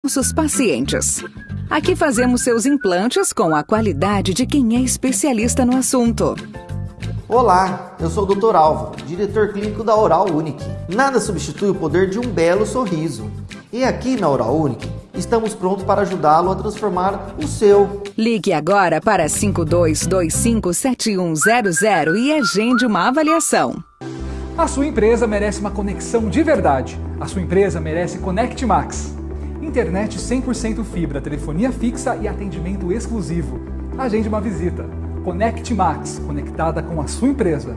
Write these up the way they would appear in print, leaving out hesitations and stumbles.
nossos pacientes. Aqui fazemos seus implantes com a qualidade de quem é especialista no assunto. Olá, eu sou o Dr. Álvaro, diretor clínico da Oral Unique. Nada substitui o poder de um belo sorriso. E aqui na Oral Unique, estamos prontos para ajudá-lo a transformar o seu. Ligue agora para 52257100 e agende uma avaliação. A sua empresa merece uma conexão de verdade. A sua empresa merece Connect Max. Internet 100% fibra, telefonia fixa e atendimento exclusivo. Agende uma visita. Connect Max, conectada com a sua empresa.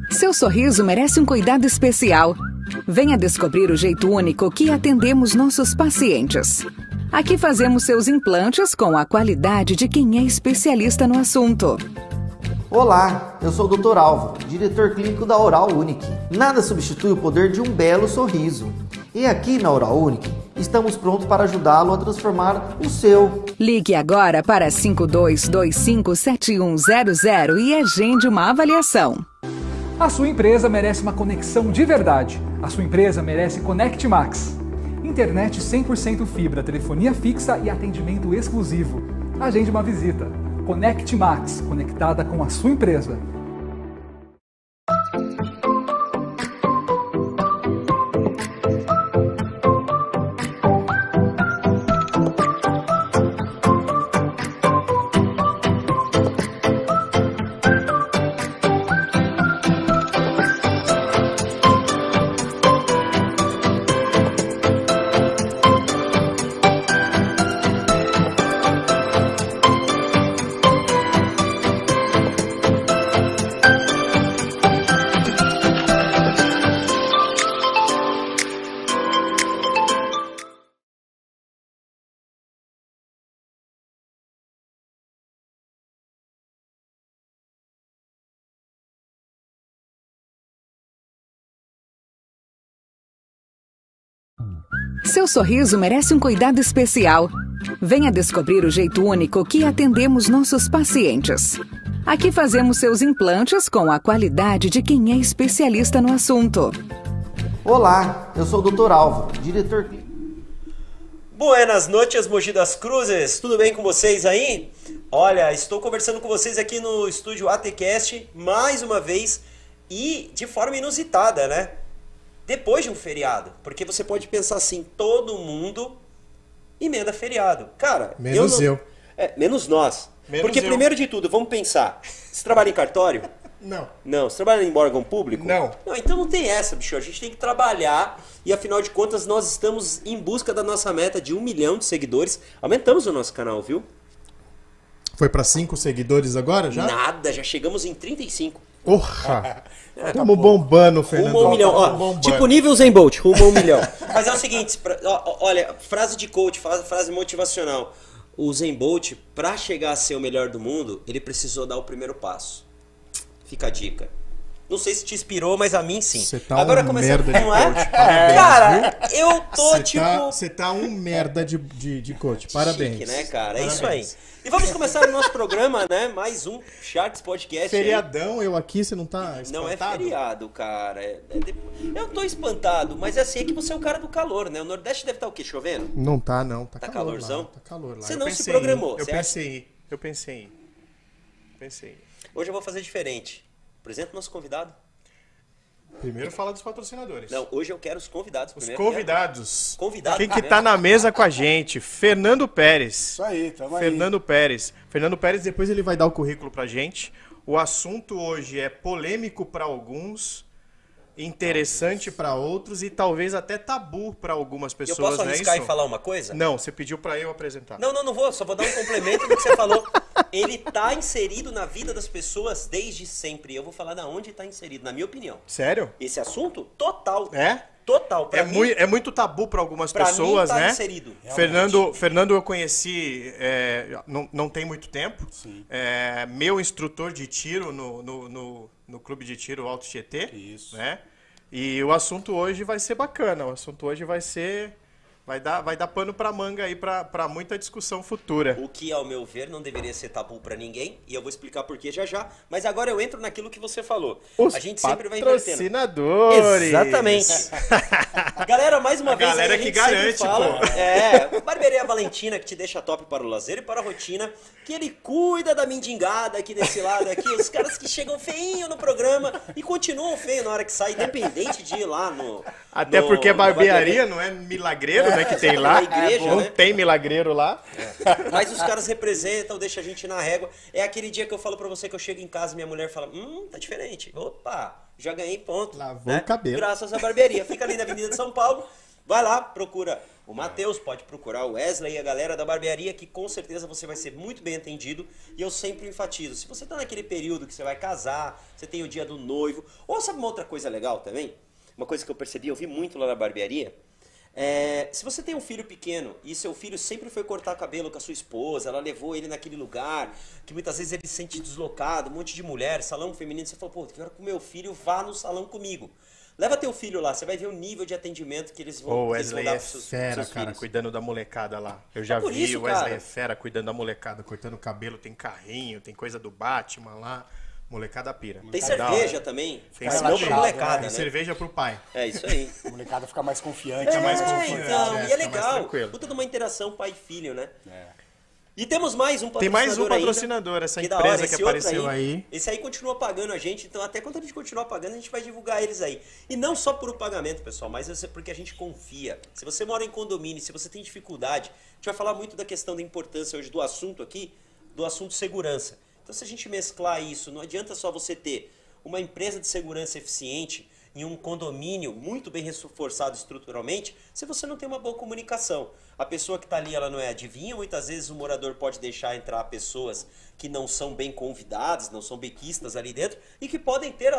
Seu sorriso merece um cuidado especial. Venha descobrir o jeito único que atendemos nossos pacientes. Aqui fazemos seus implantes com a qualidade de quem é especialista no assunto. Olá, eu sou o Dr. Álvaro, diretor clínico da Oral Unique. Nada substitui o poder de um belo sorriso. E aqui na Oral Unique, estamos prontos para ajudá-lo a transformar o seu. Ligue agora para 52257100 e agende uma avaliação. A sua empresa merece uma conexão de verdade. A sua empresa merece Connect Max. Internet 100% fibra, telefonia fixa e atendimento exclusivo. Agende uma visita. Connect Max, conectada com a sua empresa. Seu sorriso merece um cuidado especial. Venha descobrir o jeito único que atendemos nossos pacientes. Aqui fazemos seus implantes com a qualidade de quem é especialista no assunto. Olá, eu sou o Dr. Álvaro, diretor clínico. Buenas noches, Mogi das Cruzes. Tudo bem com vocês aí? Olha, estou conversando com vocês aqui no estúdio ATCast mais uma vez e de forma inusitada, né? Depois de um feriado, porque você pode pensar assim, todo mundo emenda feriado. Cara, menos eu. Menos nós. Menos porque eu. primeiro de tudo, vamos pensar. Você trabalha em cartório? Não. Não. Você trabalha em órgão público? Não. Não, então não tem essa, bicho. A gente tem que trabalhar e afinal de contas nós estamos em busca da nossa meta de 1 milhão de seguidores. Aumentamos o nosso canal, viu? Foi pra 5 seguidores agora já? Nada, já chegamos em 35. Porra! Estamos bombando, Fernando. Rumo a 1 milhão. Ó, tipo nível Zen Bolt, rumo a 1 milhão. Mas é o seguinte, olha, frase de coach, frase motivacional. O Zen Bolt, pra chegar a ser o melhor do mundo, ele precisou dar o primeiro passo. Fica a dica. Não sei se te inspirou, mas a mim sim. Você tá agora um começando, merda de não é? coach. Parabéns, cara, eu tô Você tá um merda de coach. Parabéns. Chique, né, cara? Parabéns. É isso aí. E vamos começar o nosso programa, né? Mais um Charts Podcast. Feriadão, eu aqui, você não tá espantado? Não é feriado, cara. Eu tô espantado, mas é assim, é que você é o cara do calor, né? O Nordeste deve estar o quê? Chovendo? Não tá, não. Tá calor calorzão? lá, tá calor lá. Você não se programou. Eu pensei. Hoje eu vou fazer diferente. Apresenta o nosso convidado. Primeiro fala dos patrocinadores. Não, hoje eu quero os convidados Os primeiro. convidados. Convidado Quem que primeiro. tá na mesa com a gente? Fernando Pérez. Isso aí, tamo aí. Fernando Pérez. Fernando Pérez, depois ele vai dar o currículo pra gente. O assunto hoje é polêmico para alguns, interessante para outros e talvez até tabu para algumas pessoas. Eu posso arriscar e falar uma coisa? Não, você pediu para eu apresentar. Não vou, só vou dar um complemento do que você falou. Ele tá inserido na vida das pessoas desde sempre. Eu vou falar da onde tá inserido, na minha opinião. Sério? Esse assunto, total. É? Total. Pra mim, é muito tabu para algumas pra pessoas, mim tá né? inserido. Fernando eu conheci não tem muito tempo. Sim. Meu instrutor de tiro no clube de tiro Alto Tietê. Isso. Né? E o assunto hoje vai ser bacana. O assunto hoje vai dar pano pra manga aí pra muita discussão futura. O que, ao meu ver, não deveria ser tabu pra ninguém. E eu vou explicar por que já. Mas agora eu entro naquilo que você falou. Os a gente sempre vai invertendo. patrocinadores. Exatamente. Galera, mais uma vez, galera aí, a gente que garante, sempre fala, Barbearia Valentina, que te deixa top para o lazer e para a rotina, que ele cuida da mendigada aqui desse lado aqui, os caras que chegam feinho no programa e continuam feio na hora que sai, independente de ir lá no... Até porque barbearia não é milagreiro, né, que tem lá. Igreja, não né? tem milagreiro lá. Mas os caras representam, deixa a gente na régua. É aquele dia que eu falo pra você que eu chego em casa e minha mulher fala, tá diferente. Opa, já ganhei ponto. Lavou o cabelo. Graças à barbearia. Fica ali na Avenida de São Paulo. Vai lá, procura o Matheus, pode procurar o Wesley e a galera da barbearia, que com certeza você vai ser muito bem atendido. E eu sempre enfatizo, se você tá naquele período que você vai casar, você tem o dia do noivo, ou sabe uma outra coisa legal também? Uma coisa que eu percebi, eu vi muito lá na barbearia, se você tem um filho pequeno e seu filho sempre foi cortar cabelo com a sua esposa, ela levou ele naquele lugar, que muitas vezes ele se sente deslocado, um monte de mulher, salão feminino, você fala, pô, quero que o meu filho vá no salão comigo. Leva teu filho lá, você vai ver o nível de atendimento que eles vão, O Wesley dar é pros seus fera, filhos. cara, cuidando da molecada lá. Eu já por vi, isso, o Wesley cara. é fera cuidando da molecada, cortando o cabelo, tem carrinho, tem coisa do Batman lá. Molecada pira. Tem Da cerveja hora. também, Tem mas não pra cerveja, molecada, Tem né? cerveja pro pai. É isso aí. A molecada fica mais confiante. Fica mais confiante, Então, e é fica mais legal. tranquilo. Puta de uma interação pai e filho, né? É. E temos mais um Tem patrocinador mais um ainda. patrocinador, essa Que da empresa hora, que esse outro apareceu aí. Esse aí continua pagando a gente, então até quando a gente continuar pagando, a gente vai divulgar eles aí. E não só por o pagamento, pessoal, mas porque a gente confia. Se você mora em condomínio, se você tem dificuldade, a gente vai falar muito da questão da importância hoje do assunto aqui, do assunto segurança. Então se a gente mesclar isso, não adianta só você ter uma empresa de segurança eficiente em um condomínio muito bem reforçado estruturalmente, se você não tem uma boa comunicação. A pessoa que está ali, ela não é adivinha, muitas vezes o morador pode deixar entrar pessoas que não são bem convidadas, não são bequistas ali dentro, e que podem ter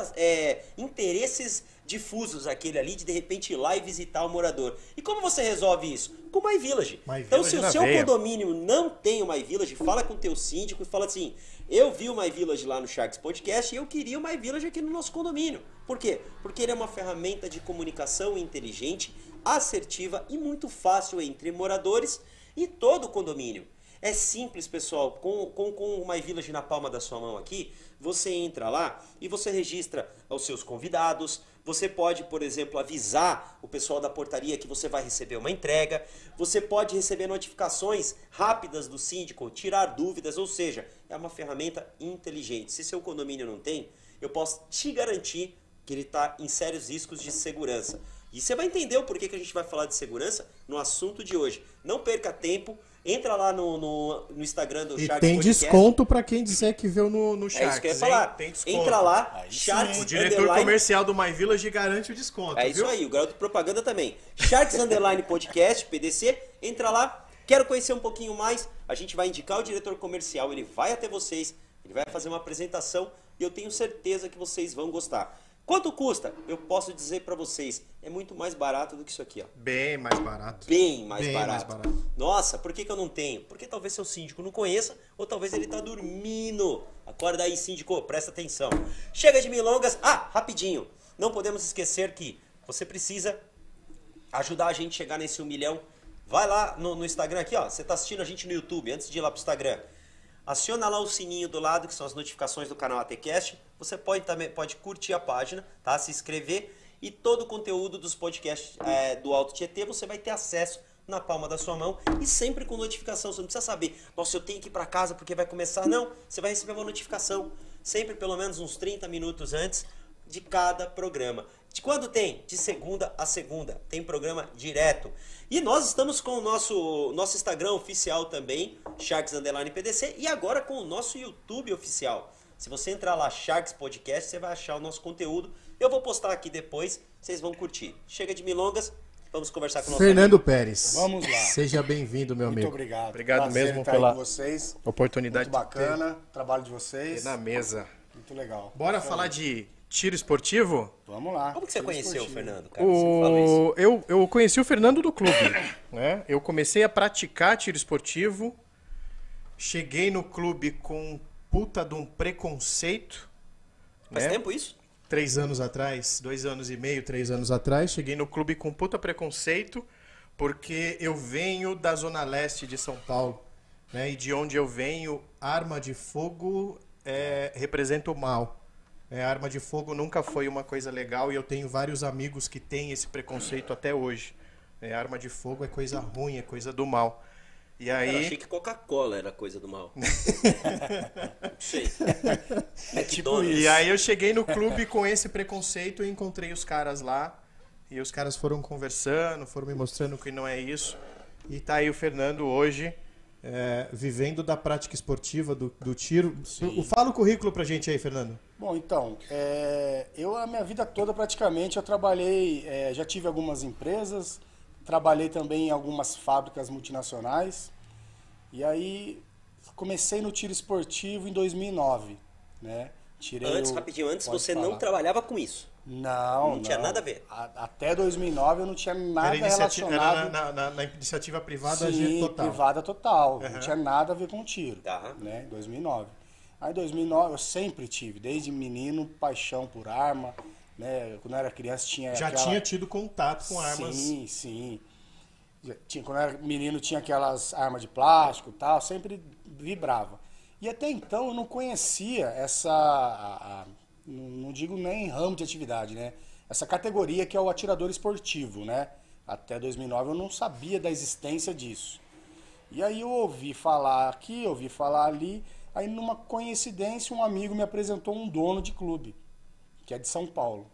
interesses difusos aquele ali, de repente ir lá e visitar o morador. E como você resolve isso? Com o MyVillage. Então se o seu condomínio não tem o MyVillage, fala com o teu síndico e fala assim, eu vi o MyVillage lá no Sharks Podcast e eu queria o MyVillage aqui no nosso condomínio. Por quê? Porque ele é uma ferramenta de comunicação inteligente, assertiva e muito fácil entre moradores e todo o condomínio. É simples, pessoal, com o MyVillage na palma da sua mão aqui, você entra lá e você registra os seus convidados, você pode, por exemplo, avisar o pessoal da portaria que você vai receber uma entrega, você pode receber notificações rápidas do síndico, tirar dúvidas, ou seja, é uma ferramenta inteligente. Se seu condomínio não tem, eu posso te garantir que ele está em sérios riscos de segurança. E você vai entender o porquê que a gente vai falar de segurança no assunto de hoje. Não perca tempo, entra lá no Instagram do E Sharks tem Podcast. desconto pra quem disser que viu no Sharks. É isso que eu ia falar. Tem desconto. Entra lá, Aí sim. Sharks O diretor Underline. comercial do MyVillage garante o desconto, É isso viu? aí, o garoto propaganda também. Sharks Underline Podcast, PDC, entra lá. Quero conhecer um pouquinho mais. A gente vai indicar o diretor comercial, ele vai até vocês, ele vai fazer uma apresentação e eu tenho certeza que vocês vão gostar. Quanto custa? Eu posso dizer pra vocês, é muito mais barato do que isso aqui, ó. Bem mais barato. Bem mais Bem barato. mais barato. Nossa, por que eu não tenho? Porque talvez seu síndico não conheça, ou talvez ele tá dormindo. Acorda aí, síndico, presta atenção. Chega de milongas. Ah, rapidinho. Não podemos esquecer que você precisa ajudar a gente a chegar nesse 1 milhão. Vai lá no Instagram aqui, ó. Você tá assistindo a gente no YouTube, antes de ir lá pro Instagram. Aciona lá o sininho do lado, que são as notificações do canal ATCast. Você pode curtir a página, tá? Se inscrever. E todo o conteúdo dos podcasts do Alto Tietê você vai ter acesso na palma da sua mão e sempre com notificação. Você não precisa saber, nossa, eu tenho que ir para casa porque vai começar. Não, você vai receber uma notificação sempre pelo menos uns 30 minutos antes de cada programa. De quando tem? De segunda a segunda. Tem programa direto. E nós estamos com o nosso Instagram oficial também, Sharks Underline PDC, e agora com o nosso YouTube oficial. Se você entrar lá, Sharks Podcast, você vai achar o nosso conteúdo. Eu vou postar aqui depois, vocês vão curtir. Chega de milongas, vamos conversar com o nosso Fernando amigo. Pérez. Vamos lá. Seja bem-vindo, meu amigo. Muito obrigado. Obrigado Prazer mesmo estar pela aí com vocês. oportunidade Muito bacana o trabalho de de ter vocês. na mesa. Muito legal. Bora falar de tiro esportivo? Vamos lá. Como que você Tiro conheceu o esportivo. Fernando, cara? Você me falou isso. Eu conheci o Fernando do clube, né? Eu comecei a praticar tiro esportivo, cheguei no clube com puta de um preconceito. Faz né? tempo isso? 3 anos atrás, 2 anos e meio, 3 anos atrás, cheguei Cheguei no clube com puta preconceito, porque eu venho da zona leste de São Paulo, né? E de onde eu venho, arma de fogo representa o mal. Arma de fogo nunca foi uma coisa legal e eu tenho vários amigos que têm esse preconceito até hoje. Arma de fogo é coisa ruim, é coisa do mal. E Cara, aí, achei que Coca-Cola era coisa do mal. Não sei. tipo McDonald's. e aí eu cheguei no clube com esse preconceito e encontrei os caras lá. E os caras foram conversando, foram me mostrando que não é isso. E tá aí o Fernando hoje, vivendo da prática esportiva, do tiro. Fala o currículo pra gente aí, Fernando. Bom, então, eu a minha vida toda praticamente eu trabalhei, já tive algumas empresas, trabalhei também em algumas fábricas multinacionais. E aí comecei no tiro esportivo em 2009, né? Rapidinho, antes Pode você falar. não trabalhava com isso. Não tinha nada a ver. Até 2009 eu não tinha nada relacionado. Na iniciativa privada Sim, total. privada total. Não tinha nada a ver com tiro. Tá. Né? 2009. Aí em 2009 eu sempre tive, desde menino, paixão por arma. Né? Quando eu era criança tinha Já aquela... tinha tido contato com armas. Sim, sim. Quando eu era menino tinha aquelas armas de plástico e tal, sempre vibrava. E até então eu não conhecia não digo nem ramo de atividade, né? Essa categoria que é o atirador esportivo, né? Até 2009 eu não sabia da existência disso. E aí eu ouvi falar aqui, ouvi falar ali, aí numa coincidência um amigo me apresentou um dono de clube, que é de São Paulo.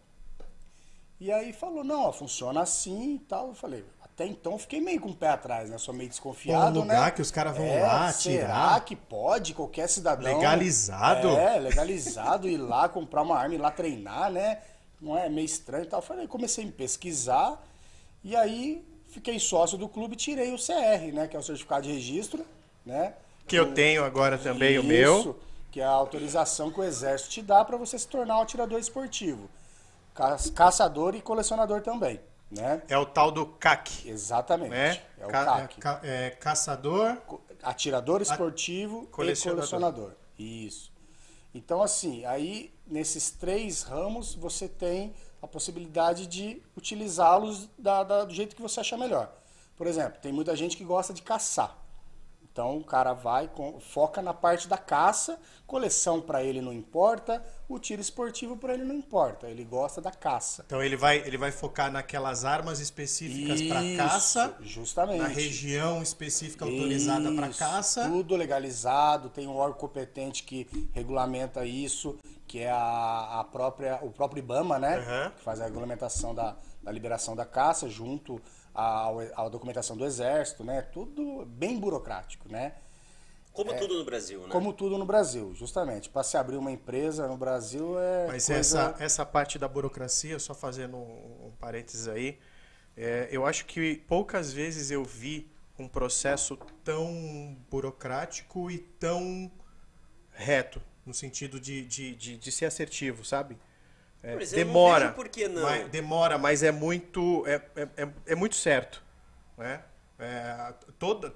E aí falou, não, ó, funciona assim e tal. Eu falei, até então eu fiquei meio com o pé atrás, né? Sou meio desconfiado, Um lugar né? que os caras vão lá será atirar. que pode qualquer cidadão... Legalizado? Legalizado, ir lá comprar uma arma, ir lá treinar, né? Não é meio estranho e tal. Eu falei, comecei a me pesquisar e aí fiquei sócio do clube e tirei o CR, né? Que é o certificado de registro, né? que eu tenho agora também, o meu. Isso, que é a autorização que o Exército te dá para você se tornar um atirador esportivo. Caçador e colecionador também, né? É o tal do CAC. Exatamente. Né? É o CAC. Caçador. Atirador esportivo colecionador. e colecionador. Isso. Então, assim, aí nesses 3 ramos você tem a possibilidade de utilizá-los do jeito que você achar melhor. Por exemplo, tem muita gente que gosta de caçar. Então o cara vai, foca na parte da caça, coleção para ele não importa, o tiro esportivo para ele não importa, ele gosta da caça. Então ele vai focar naquelas armas específicas para caça, justamente. na região específica autorizada para Isso, caça. Tudo legalizado, tem um órgão competente que regulamenta isso, que é o próprio IBAMA, né? Uhum. Que faz a regulamentação da liberação da caça junto à documentação do Exército, né? Tudo bem burocrático, né? Como tudo no Brasil, né? Como tudo no Brasil, justamente. Para se abrir uma empresa no Brasil Mas coisa... essa parte da burocracia, só fazendo um parênteses aí, eu acho que poucas vezes eu vi um processo Tão burocrático e tão reto, no sentido de ser assertivo, sabe? Mas eu não demora. vejo por que não. Demora, mas é muito certo. Né?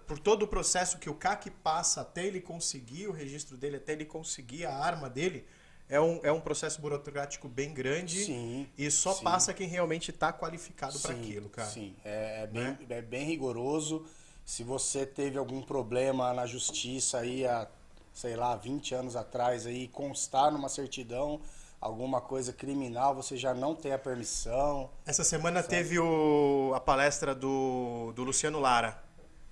Por todo o processo que o CAC passa até ele conseguir o registro dele, até ele conseguir a arma dele, é um processo burocrático bem grande. Sim, e só sim. passa quem realmente está qualificado para aquilo, cara. Sim, é bem rigoroso. Se você teve algum problema na justiça aí há, sei lá, 20 anos atrás aí, constar numa certidão alguma coisa criminal, você já não tem a permissão. Essa semana teve a palestra do Luciano Lara.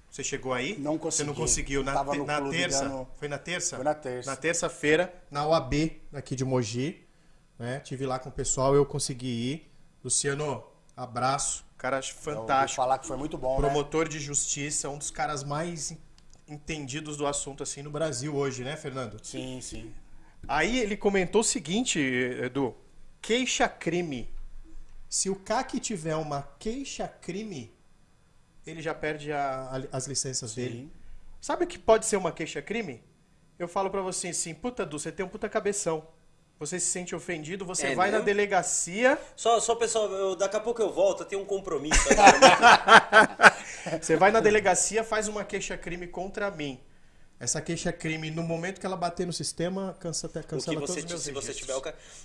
Você chegou aí? Não consegui. Você não conseguiu. Na terça? dando... Foi na terça? Foi na terça. Na terça-feira. Na OAB, aqui de Mogi, né? Tive lá com o pessoal, eu consegui ir. Luciano, abraço. Cara, Eu ouvi fantástico. falar que foi muito bom, Promotor de justiça, um dos caras mais entendidos do assunto assim no Brasil hoje, né, Fernando? né? Sim, sim. Aí ele comentou o seguinte, Edu, queixa-crime. Se o CAC tiver uma queixa-crime, ele já perde as licenças dele. Sabe o que pode ser uma queixa-crime? Eu falo pra você assim, puta, Du, você tem um puta cabeção. Você se sente ofendido, você vai na delegacia... Só pessoal, daqui a pouco eu volto, eu tenho um compromisso. Você vai na delegacia, faz uma queixa-crime contra mim. Essa queixa-crime, no momento que ela bater no sistema, cancela todos os meus registros. Se você tiver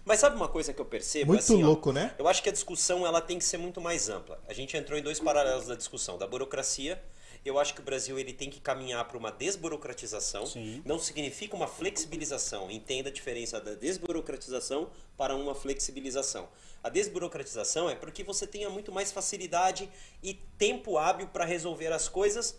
Mas sabe uma coisa que eu percebo? Muito assim, louco, né? Eu acho que a discussão ela tem que ser muito mais ampla. A gente entrou em dois paralelos da discussão, da burocracia. Eu acho que o Brasil ele tem que caminhar para uma desburocratização. Sim. Não significa uma flexibilização. Entenda a diferença da desburocratização para uma flexibilização. A desburocratização é porque você tenha muito mais facilidade e tempo hábil para resolver as coisas,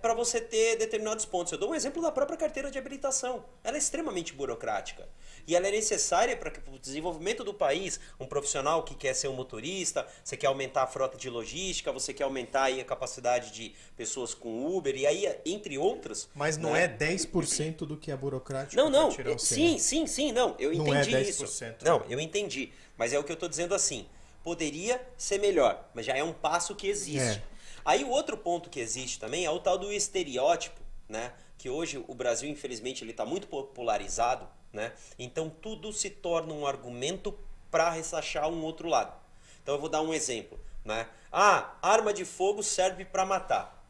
para você ter determinados pontos. Eu dou um exemplo da própria carteira de habilitação. Ela é extremamente burocrática. E ela é necessária para o desenvolvimento do país. Um profissional que quer ser um motorista, você quer aumentar a frota de logística, você quer aumentar aí a capacidade de pessoas com Uber, e aí, entre outras... Mas não é 10% do que é burocrático? Não. Tirar o Sim, não. Eu entendi não é 10%, isso. né? Não, eu entendi. Mas é o que eu estou dizendo assim. Poderia ser melhor, mas já é um passo que existe. Aí o outro ponto que existe também é o tal do estereótipo, né? Que hoje o Brasil, infelizmente, ele está muito popularizado, né? Então tudo se torna um argumento para ressachar um outro lado. Então eu vou dar um exemplo, né? Arma de fogo serve para matar.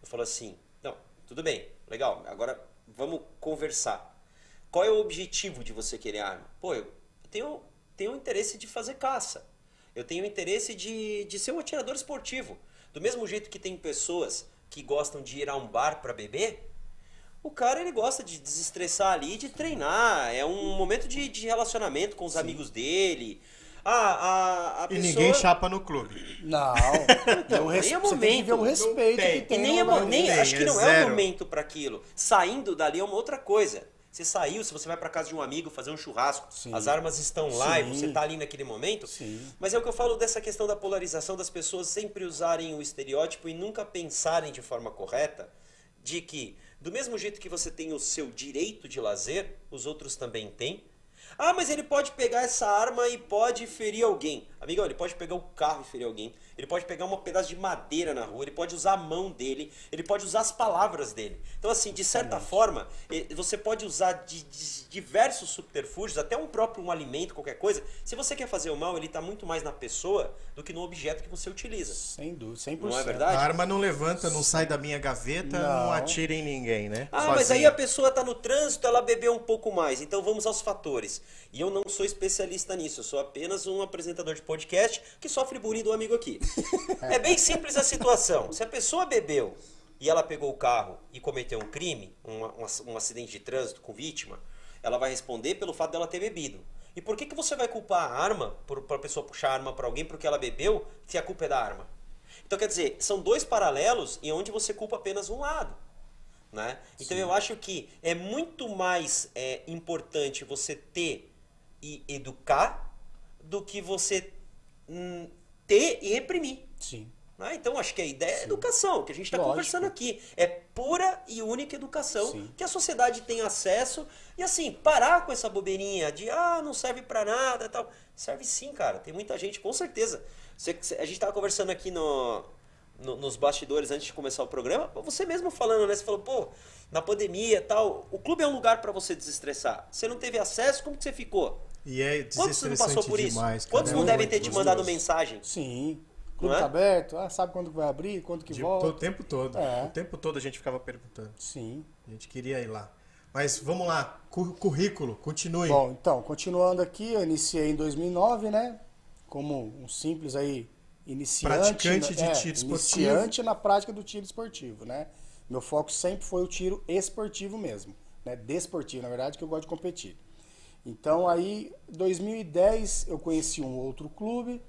Eu falo assim, não, tudo bem, legal, agora vamos conversar. Qual é o objetivo de você querer arma? Pô, eu tenho o interesse de fazer caça. Eu tenho o interesse de ser um atirador esportivo. Do mesmo jeito que tem pessoas que gostam de ir a um bar para beber, o cara ele gosta de desestressar ali, de treinar. É um momento de relacionamento com os amigos dele. A E pessoa... ninguém chapa no clube. Não. nem é Você tem que ver o momento. respeito que E tem. nem acho que não é o zero. momento para aquilo. Saindo dali é uma outra coisa. Você saiu, se você vai para casa de um amigo fazer um churrasco, Sim. as armas estão lá e Sim. você está ali naquele momento. Sim. Mas é o que eu falo dessa questão da polarização, das pessoas sempre usarem o estereótipo e nunca pensarem de forma correta de que, do mesmo jeito que você tem o seu direito de lazer, os outros também têm. Mas ele pode pegar essa arma e pode ferir alguém. Amigão, ele pode pegar o carro e ferir alguém. Ele pode pegar um pedaço de madeira na rua. Ele pode usar a mão dele. Ele pode usar as palavras dele. Então, assim, de certa forma, você pode usar de diversos subterfúgios, até um alimento, qualquer coisa. Se você quer fazer o mal, ele está muito mais na pessoa do que no objeto que você utiliza. Sem dúvida, 100%. Não é A verdade? arma não levanta, não sai da minha gaveta, não atira em ninguém, né? Mas aí a pessoa está no trânsito, ela bebeu um pouco mais. Então vamos aos fatores. E eu não sou especialista nisso, eu sou apenas um apresentador de podcast que sofre bullying do amigo aqui. É bem simples a situação. Se a pessoa bebeu e ela pegou o carro e cometeu um crime, um acidente de trânsito com vítima, ela vai responder pelo fato dela ter bebido. E por que você vai culpar a arma, para a pessoa puxar a arma para alguém porque ela bebeu, se a culpa é da arma? Então quer dizer, são dois paralelos em onde você culpa apenas um lado. Né? Então eu acho que é muito mais importante você ter e educar do que você ter e reprimir. Sim. Né? Então acho que a ideia é educação, que a gente está conversando aqui. É pura e única educação. Sim. Que a sociedade tem acesso. E assim, parar com essa bobeirinha de não serve pra nada e tal. Serve sim, cara. Tem muita gente, com certeza. A gente estava conversando aqui nos bastidores antes de começar o programa, você mesmo falando, né? Você falou, pô, na pandemia e tal, o clube é um lugar para você desestressar. Você não teve acesso, como que você ficou? E é Quantos você não passou por isso? demais, cara. Quantos não devem ter te mandado mensagem? Sim. O clube Não é? tá aberto, sabe quando vai abrir, quando que volta. O tempo todo. É. O tempo todo a gente ficava perguntando. Sim. A gente queria ir lá. Mas vamos lá, currículo, continue. Bom, então, continuando aqui, eu iniciei em 2009, né? Como um simples aí iniciante. Praticante de tiro esportivo. Iniciante na prática do tiro esportivo, né? Meu foco sempre foi o tiro esportivo mesmo, né? Desportivo, na verdade, que eu gosto de competir. Então aí, em 2010, eu conheci um outro clube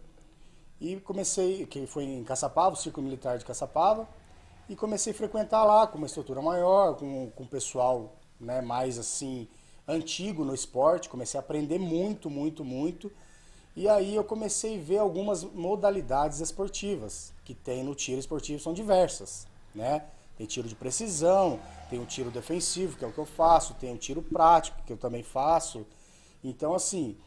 e comecei, que foi em Caçapava, o Círculo Militar de Caçapava, e comecei a frequentar lá com uma estrutura maior, com o pessoal, né, mais assim, antigo no esporte, comecei a aprender muito, muito, muito. E aí eu comecei a ver algumas modalidades esportivas que tem no tiro esportivo, são diversas, né? Tem tiro de precisão, tem um tiro defensivo, que é o que eu faço, tem um tiro prático, que eu também faço. Então, assim,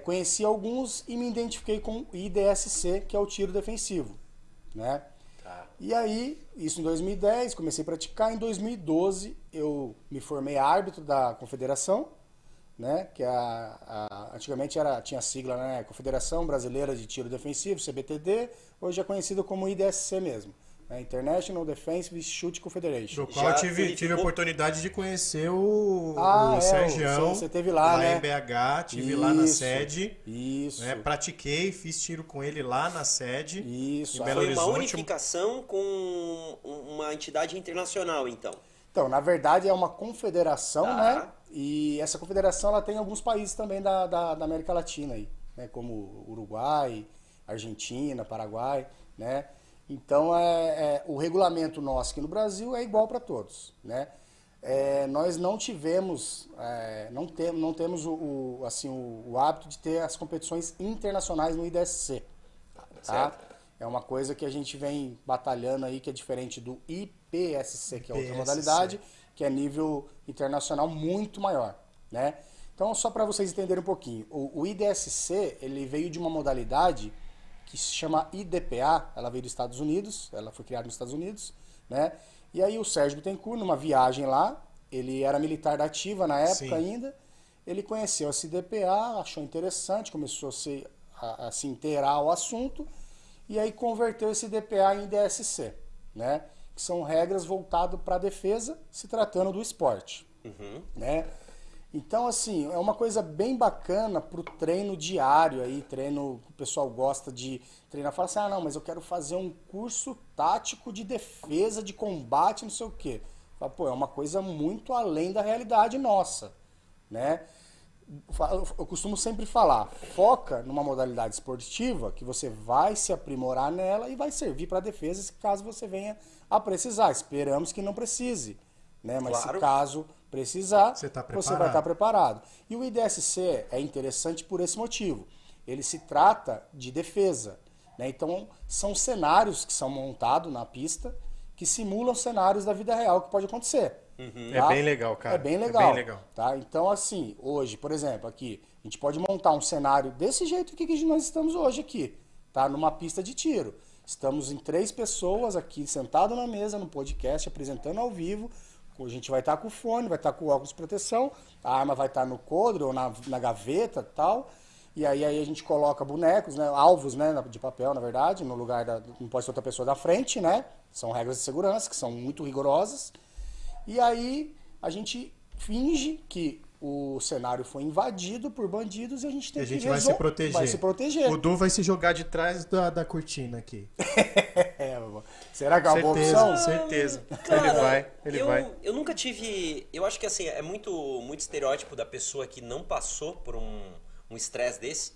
conheci alguns e me identifiquei com o IDSC, que é o tiro defensivo, né? E aí, isso em 2010, comecei a praticar. Em 2012, eu me formei árbitro da confederação, né? Que antigamente tinha sigla, né? Confederação Brasileira de Tiro Defensivo, CBTD, hoje é conhecido como IDSC mesmo. International Defensive Shoot Confederation. Do qual eu tive a oportunidade de conhecer o Sergião. Você teve lá, em BH, tive lá na sede. Isso. Né, pratiquei, fiz tiro com ele lá na sede. Isso. Em Belo Foi Horizonte. uma unificação com uma entidade internacional, então. Então, na verdade é uma confederação, né? E essa confederação ela tem alguns países também da América Latina aí, né? Como Uruguai, Argentina, Paraguai, né? Então, o regulamento nosso aqui no Brasil é igual para todos, né? Nós não tivemos, não temos o hábito de ter as competições internacionais no IDSC, tá? É uma coisa que a gente vem batalhando aí, que é diferente do IPSC, que é outra modalidade, que é nível internacional muito maior, né? Então, só para vocês entenderem um pouquinho, o IDSC, ele veio de uma modalidade que se chama IDPA, ela veio dos Estados Unidos, ela foi criada nos Estados Unidos, né? E aí o Sérgio Bittencourt, numa viagem lá, ele era militar da ativa na época ainda, ele conheceu esse IDPA, achou interessante, começou a se inteirar ao assunto, e aí converteu esse IDPA em IDSC, né? Que são regras voltadas para a defesa, se tratando do esporte, né? Então, assim, é uma coisa bem bacana pro treino diário aí, treino que o pessoal gosta de treinar. Fala assim, não, mas eu quero fazer um curso tático de defesa, de combate, não sei o quê. Fala, pô, é uma coisa muito além da realidade nossa, né? Eu costumo sempre falar, foca numa modalidade esportiva que você vai se aprimorar nela e vai servir para defesa caso você venha a precisar. Esperamos que não precise, né? Mas se caso precisar, você vai estar preparado. E o IDSC é interessante por esse motivo. Ele se trata de defesa, né? Então, são cenários que são montados na pista que simulam cenários da vida real que pode acontecer. Tá? É bem legal, cara. É bem legal. Tá? Então, assim, hoje, por exemplo, aqui, a gente pode montar um cenário desse jeito que nós estamos hoje aqui, tá? Numa pista de tiro. Estamos em 3 pessoas aqui, sentado na mesa, no podcast, apresentando ao vivo. A gente vai estar com o fone, vai estar com o óculos de proteção, a arma vai estar no coldre ou na gaveta e tal. E aí a gente coloca bonecos, né, alvos, né, de papel, na verdade, no lugar não pode ser outra pessoa da frente, né? São regras de segurança que são muito rigorosas. E aí a gente finge que o cenário foi invadido por bandidos e a gente tem vai se proteger. Vai se proteger. O Du vai se jogar de trás da cortina aqui. Será que é uma boa opção? Certeza. Cara, Ele vai. Eu nunca tive... Eu acho que assim, é muito estereótipo da pessoa que não passou por um estresse desse,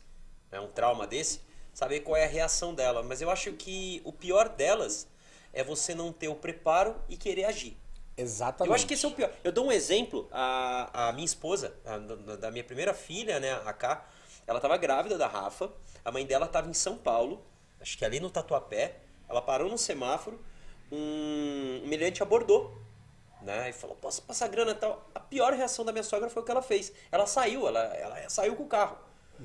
né, um trauma desse, saber qual é a reação dela. Mas eu acho que o pior delas é você não ter o preparo e querer agir. Exatamente. Eu acho que esse é o pior. Eu dou um exemplo, a minha esposa, da minha primeira filha, né, a Ká, ela estava grávida da Rafa, a mãe dela estava em São Paulo, acho que ali no Tatuapé, ela parou no semáforo, um meliante abordou, né, e falou, posso passar grana e tal. A pior reação da minha sogra foi o que ela fez. Ela saiu com o carro.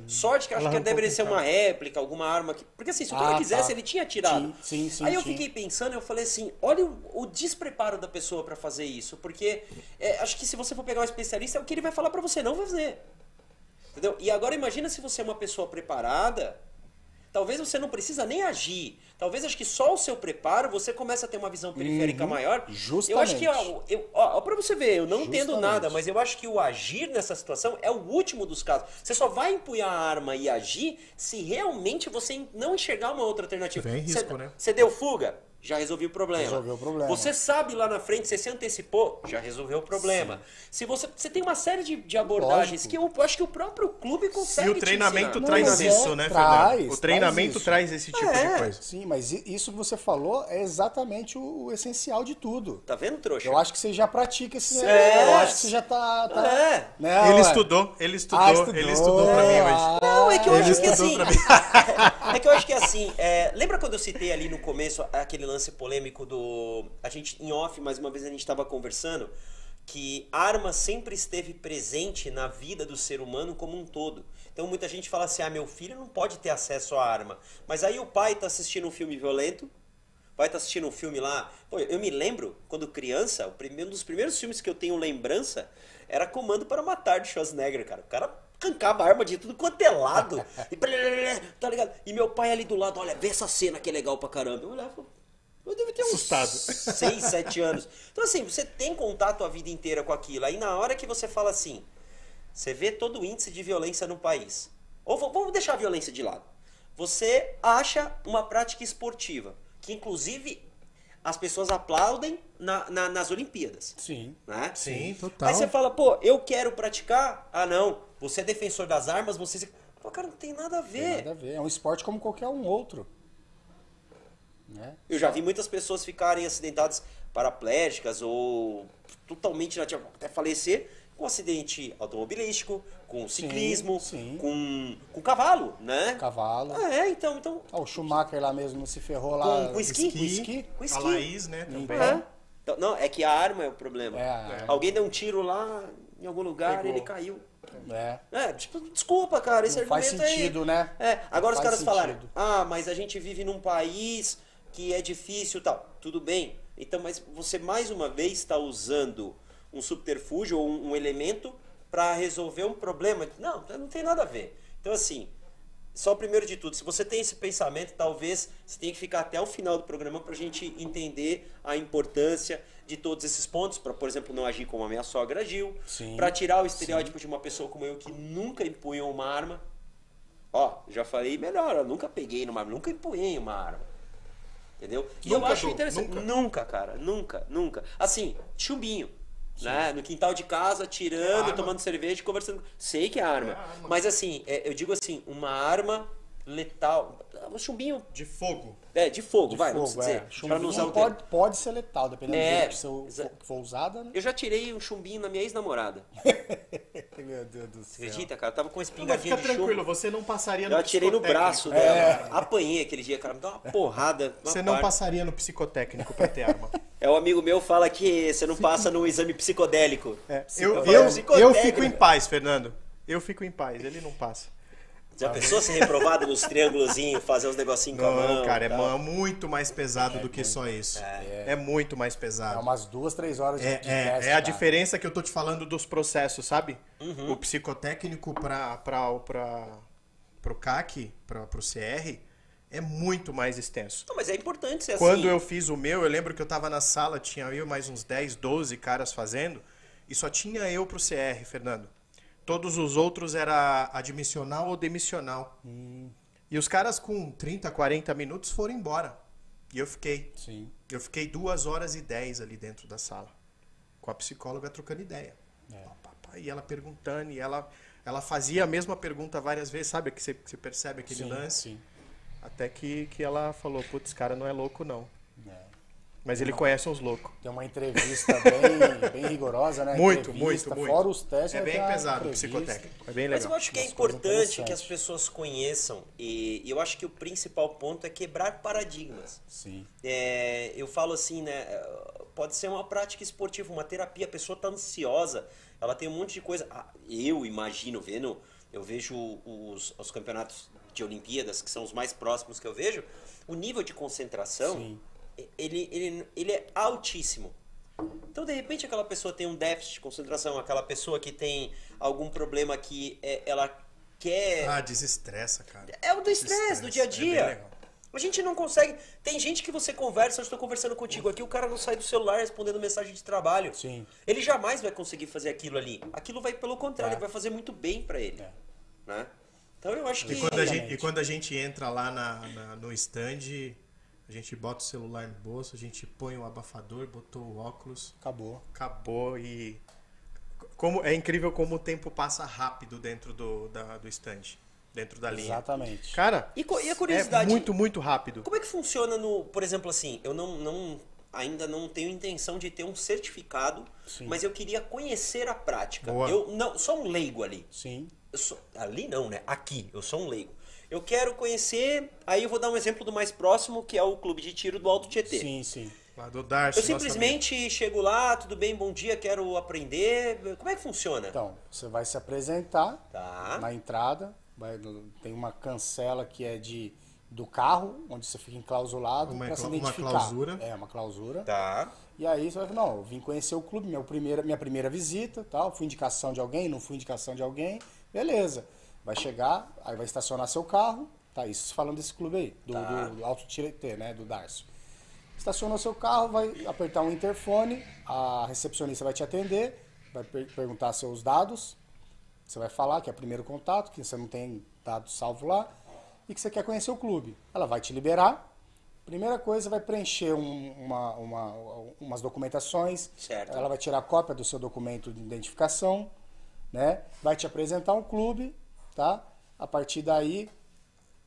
Sorte que eu acho que deveria ser uma réplica, alguma arma. Porque assim, se o cara quisesse, ele tinha atirado. Sim, aí eu fiquei pensando, eu falei assim, olha o despreparo da pessoa pra fazer isso. Porque acho que se você for pegar um especialista, é o que ele vai falar pra você não fazer. Entendeu? E agora imagina se você é uma pessoa preparada, talvez você não precisa nem agir. Talvez acho que só o seu preparo, você começa a ter uma visão periférica maior. Justamente. Eu acho que, pra você ver, eu não entendo nada, mas eu acho que o agir nessa situação é o último dos casos. Você só vai empunhar a arma e agir se realmente você não enxergar uma outra alternativa. Vem risco, né? Você deu fuga? Já resolveu o problema. Resolveu o problema. Você sabe lá na frente, você se antecipou, já resolveu o problema. Se você tem uma série de abordagens que eu acho que o próprio clube consegue. E o treinamento te traz isso, né, Fernando? O treinamento traz esse tipo de coisa. Sim, mas isso que você falou é exatamente o essencial de tudo. Tá vendo, trouxa? Eu acho que você já pratica esse negócio. Eu acho que você já tá... Né, ele estudou pra mim hoje. Não, é que eu acho que assim... É que eu acho que assim... Lembra quando eu citei ali no começo aquele lance polêmico do... A gente, em off, mais uma vez, a gente estava conversando que a arma sempre esteve presente na vida do ser humano como um todo. Então muita gente fala assim, meu filho não pode ter acesso à arma. Mas aí o pai tá assistindo um filme violento, vai estar assistindo um filme lá... Pô, eu me lembro, quando criança, um dos primeiros filmes que eu tenho lembrança era Comando para Matar, de Schwarzenegger, cara. O cara arrancava a arma de tudo quanto é lado. Tá ligado? E meu pai ali do lado, olha, vê essa cena que é legal pra caramba. Eu olhava... Eu devo ter uns Assustado. 6, 7 anos. Então assim, você tem contato a vida inteira com aquilo. Aí na hora que você fala assim, você vê todo o índice de violência no país. Ou vamos deixar a violência de lado. Você acha uma prática esportiva, que inclusive as pessoas aplaudem nas Olimpíadas. Sim. Né? Sim, total. Aí você fala, pô, eu quero praticar? Ah, não. Você é defensor das armas, você... Pô, cara, não tem nada a ver. Tem nada a ver. É um esporte como qualquer um outro. Né? Eu já vi muitas pessoas ficarem acidentadas paraplégicas ou totalmente inativas, até falecer com acidente automobilístico, com ciclismo, sim. Com cavalo, né? Cavalo. Então O Schumacher lá mesmo se ferrou lá. com esqui. Com esqui. Com A esqui. Laís, né, também. É. Então, não, é que a arma é o problema. É. Alguém deu um tiro lá em algum lugar e Pegou. ele caiu. Tipo, Desculpa, cara, esse não faz argumento sentido, aí... né? Agora Não os caras faz falaram, sentido. mas a gente vive num país que é difícil e tal. Tudo bem. Então, mas você mais uma vez está usando um subterfúgio ou um elemento para resolver um problema. Não tem nada a ver. Então, assim, só primeiro de tudo, se você tem esse pensamento, talvez você tenha que ficar até o final do programa para a gente entender a importância de todos esses pontos, para, por exemplo, não agir como a minha sogra agiu, para tirar o estereótipo de uma pessoa como eu que nunca empunhou uma arma. Já falei melhor, eu nunca peguei numa arma, nunca empunhei uma arma. Entendeu? E Nunca, eu acho Du, interessante. Nunca, cara. Nunca. Assim, chumbinho. Né? No quintal de casa, tirando, tomando cerveja, conversando. Sei que é arma. Mas assim, eu digo assim, uma arma letal. Um chumbinho. De fogo. De fogo, vai. Não precisa dizer. Pra não usar o termo. pode ser letal, dependendo do jeito que for usada, né? Eu já tirei um chumbinho na minha ex-namorada. Meu Deus do céu. Acredita, cara? Eu tava com uma Mas espingardinha fica de chumbo. tranquilo, você não passaria no Eu atirei no psicotécnico. braço dela. Apanhei aquele dia, cara. Me deu uma porrada. Você não passaria no psicotécnico pra ter arma. Um amigo meu fala que você não passa no exame psicodélico. Eu fico em paz, Fernando. Eu fico em paz, ele não passa. Já pensou ser reprovado nos triângulozinhos, fazer uns negocinhos com a mão? Não, cara, tal? é muito mais pesado do que só isso. É muito mais pesado. É umas 2, 3 horas de teste, É a cara. diferença que eu tô te falando dos processos, sabe? O psicotécnico pro CAC, pro CR, é muito mais extenso. Não, mas é importante ser Quando assim. eu fiz o meu, eu lembro que eu tava na sala, tinha eu mais uns 10, 12 caras fazendo, e só tinha eu pro CR, Fernando. Todos os outros era admissional ou demissional. E os caras com 30, 40 minutos foram embora. E eu fiquei. Sim. Eu fiquei 2 horas e 10 ali dentro da sala. Com a psicóloga trocando ideia. E ela perguntando, e ela fazia a mesma pergunta várias vezes, sabe? Que você percebe aquele lance. Sim. Até que ela falou, putz, esse cara não é louco, não. Mas ele conhece uns loucos. Tem uma entrevista bem rigorosa, né? Muito. Fora os testes. É bem tem a pesado o entrevista. psicotécnico. É bem Mas legal. eu acho que é Umas coisas importante interessantes. que as pessoas conheçam. E eu acho que o principal ponto é quebrar paradigmas. Sim. Eu falo assim, né? Pode ser uma prática esportiva, uma terapia. A pessoa tá ansiosa, ela tem um monte de coisa. Eu imagino, eu vejo os campeonatos de Olimpíadas, que são os mais próximos que eu vejo, o nível de concentração, Sim. ele é altíssimo. Então, de repente, aquela pessoa tem um déficit de concentração, aquela pessoa que tem algum problema que ela quer... Desestressa, cara. É o do estresse, do dia a É bem dia. legal. A gente não consegue... Tem gente que você conversa, eu estou conversando contigo aqui, o cara não sai do celular respondendo mensagem de trabalho. Sim. Ele jamais vai conseguir fazer aquilo ali. Aquilo vai, pelo contrário, vai fazer muito bem pra ele. Né? Então, eu acho que... E quando a gente entra lá no stand, a gente bota o celular no bolso, a gente põe o abafador, botou o óculos. Acabou e... É incrível como o tempo passa rápido dentro do stand. Dentro da linha. Exatamente. Cara, E a curiosidade... é muito rápido. Como é que funciona por exemplo, assim, eu ainda não tenho intenção de ter um certificado, mas eu queria conhecer a prática. Boa. Eu sou um leigo ali. Sim. Ali não, né? Aqui, eu sou um leigo. eu quero conhecer, aí eu vou dar um exemplo do mais próximo, que é o clube de tiro do Alto Tietê. Sim, sim. Lá do Darcy, Eu simplesmente chego lá, tudo bem, bom dia, quero aprender. Como é que funciona? Então, você vai se apresentar Tá. na entrada, tem uma cancela que é do carro, onde você fica enclausulado para se identificar. Uma clausura. É, uma clausura. Tá. E aí você vai falar, não, eu vim conhecer o clube, minha primeira visita, tal, fui indicação de alguém, não fui indicação de alguém, beleza. Vai chegar, aí vai estacionar seu carro, tá, isso falando desse clube aí, do Alto Tietê, né, do Darcy. Estacionou seu carro, vai apertar um interfone, a recepcionista vai te atender, vai perguntar seus dados, você vai falar que é primeiro contato, que você não tem dados salvo lá, e que você quer conhecer o clube. Ela vai te liberar. Primeira coisa, vai preencher umas documentações. Certo. Ela vai tirar cópia do seu documento de identificação, né? Vai te apresentar um clube, tá? A partir daí,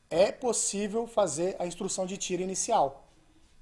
é possível fazer a instrução de tiro inicial.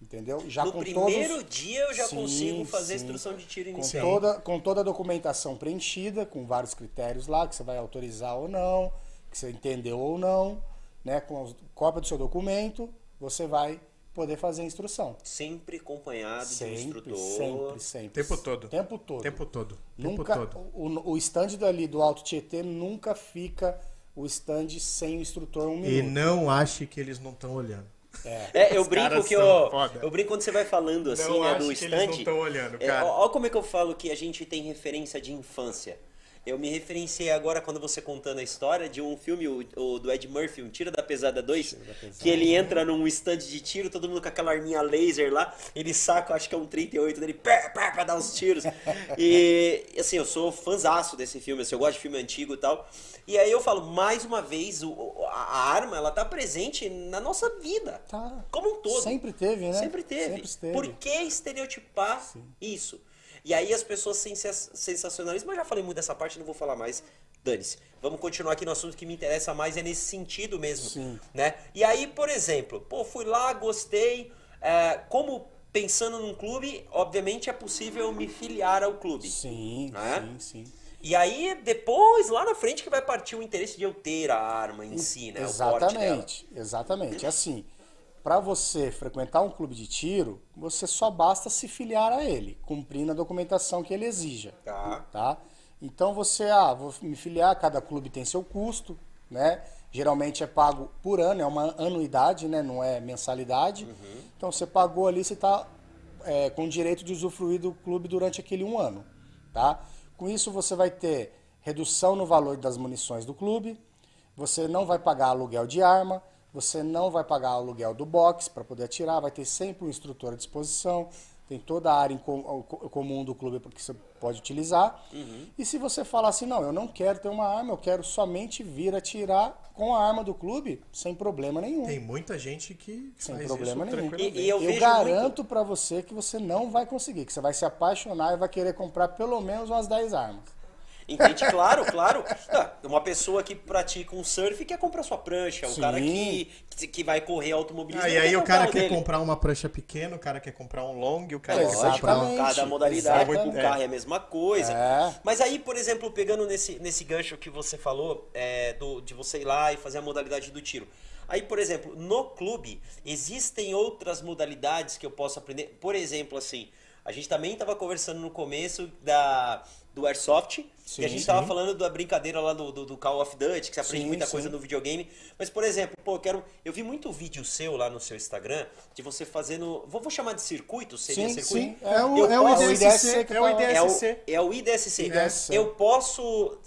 Entendeu? Já No com primeiro todos... dia eu já Sim, consigo fazer a sim. instrução de tiro inicial. Com toda a documentação preenchida, com vários critérios lá, que você vai autorizar ou não, que você entendeu ou não, né? Com a cópia do seu documento, você vai poder fazer a instrução. Sempre acompanhado de um instrutor. Sempre. Tempo todo. Tempo todo. Tempo todo. Nunca, Tempo todo. o stand dali do Alto Tietê nunca fica o stand sem o instrutor um E minuto. não ache que eles não estão olhando. É, eu Os brinco caras que são foda. eu brinco quando você vai falando assim, Não né, acho do que eles não stand. estão olhando, cara. Olha como é que eu falo que a gente tem referência de infância. Eu me referenciei agora quando você contando a história de um filme o do Ed Murphy, um Tiro da Pesada 2, que ele entra num stand de tiro, todo mundo com aquela arminha laser lá, ele saca, acho que é um 38 dele, pra dar uns tiros. E assim, eu sou fãzaço desse filme, assim, eu gosto de filme antigo e tal. E aí eu falo, mais uma vez, a arma, ela tá presente na nossa vida. Tá. Como um todo. Sempre teve, né? Sempre teve. Sempre esteve. Por que estereotipar isso? E aí as pessoas sensacionalismo, eu já falei muito dessa parte, não vou falar mais. Dane-se. Vamos continuar aqui no assunto que me interessa mais, é nesse sentido mesmo. Sim. Né? E aí, por exemplo, pô, fui lá, gostei. Como pensando num clube, obviamente é possível me filiar ao clube. Sim, Né? sim. E aí, depois, lá na frente, que vai partir o interesse de eu ter a arma em si, né? O porte dela. Exatamente. Assim, para você frequentar um clube de tiro, você só basta se filiar a ele, cumprindo a documentação que ele exija. Tá? Então você, vou me filiar, cada clube tem seu custo, né? Geralmente é pago por ano, é uma anuidade, né? Não é mensalidade. Então você pagou ali, você está com o direito de usufruir do clube durante aquele 1 ano, tá? Com isso você vai ter redução no valor das munições do clube, você não vai pagar aluguel de arma, você não vai pagar aluguel do box para poder atirar, vai ter sempre um instrutor à disposição, tem toda a área comum do clube que você pode utilizar. E se você falar assim, não, eu não quero ter uma arma, eu quero somente vir atirar com a arma do clube, sem problema nenhum. Tem muita gente que Sem faz problema isso nenhum. tranquilamente. E eu vejo garanto pra você que você não vai conseguir, que você vai se apaixonar e vai querer comprar pelo menos umas 10 armas. Entende? Claro. Uma pessoa que pratica um surf quer comprar sua prancha. Um cara que vai correr automobilismo. E aí o cara quer dele. comprar uma prancha pequena, o cara quer comprar um long, o cara quer Exatamente. comprar Cada modalidade, o Exatamente. carro é a mesma coisa. É. Mas aí, por exemplo, pegando nesse gancho que você falou, de você ir lá e fazer a modalidade do tiro. Aí, por exemplo, no clube, existem outras modalidades que eu posso aprender. Por exemplo, assim, a gente também estava conversando no começo do Airsoft, e a gente estava falando da brincadeira lá do Call of Duty, que você aprende muita coisa no videogame. Mas, por exemplo, eu vi muito vídeo seu lá no seu Instagram, de você fazendo, vou chamar de circuito, seria Sim, circuito? sim. É o IDSC. que É o IDSC. É o IDSC. IDSC. Eu posso,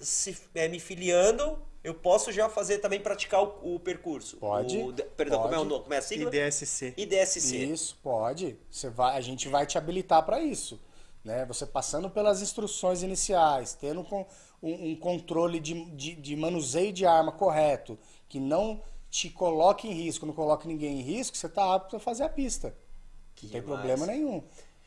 me filiando, eu posso já fazer também, praticar o percurso. Pode. Perdão, Pode. como é a sigla? IDSC. IDSC. Isso, pode. A gente vai te habilitar para isso. Né? Você passando pelas instruções iniciais, tendo um controle de manuseio de arma correto, que não te coloque em risco, não coloque ninguém em risco, você está apto a fazer a pista. Não tem problema nenhum.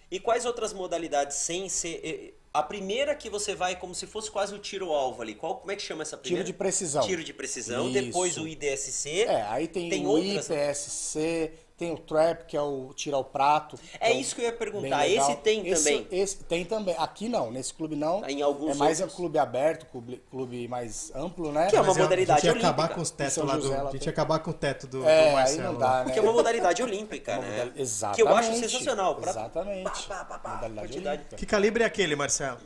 E quais outras modalidades sem ser... A primeira que você vai como se fosse quase o tiro-alvo ali. Como é que chama essa primeira? Tiro de precisão. Tiro de precisão. Isso. Depois o IDSC. Aí tem o outras... IPSC, tem o trap, que é o tiro ao prato. É isso que eu ia perguntar. Bem legal. Esse tem também? Esse tem também. Aqui não, nesse clube não. Em alguns é mais outros. um clube aberto, clube mais amplo, né? Que é uma Mas modalidade a gente ia olímpica. acabar com os tetos São lá do... José, A lá gente tem- ia acabar com o teto do Aí Marcelo. não dá, né? Que é uma modalidade olímpica, Uma né? modalidade- Exatamente. Que eu acho sensacional. Pra... Exatamente. Quantidade. Olímpica. Que calibre é aquele, Marcelo?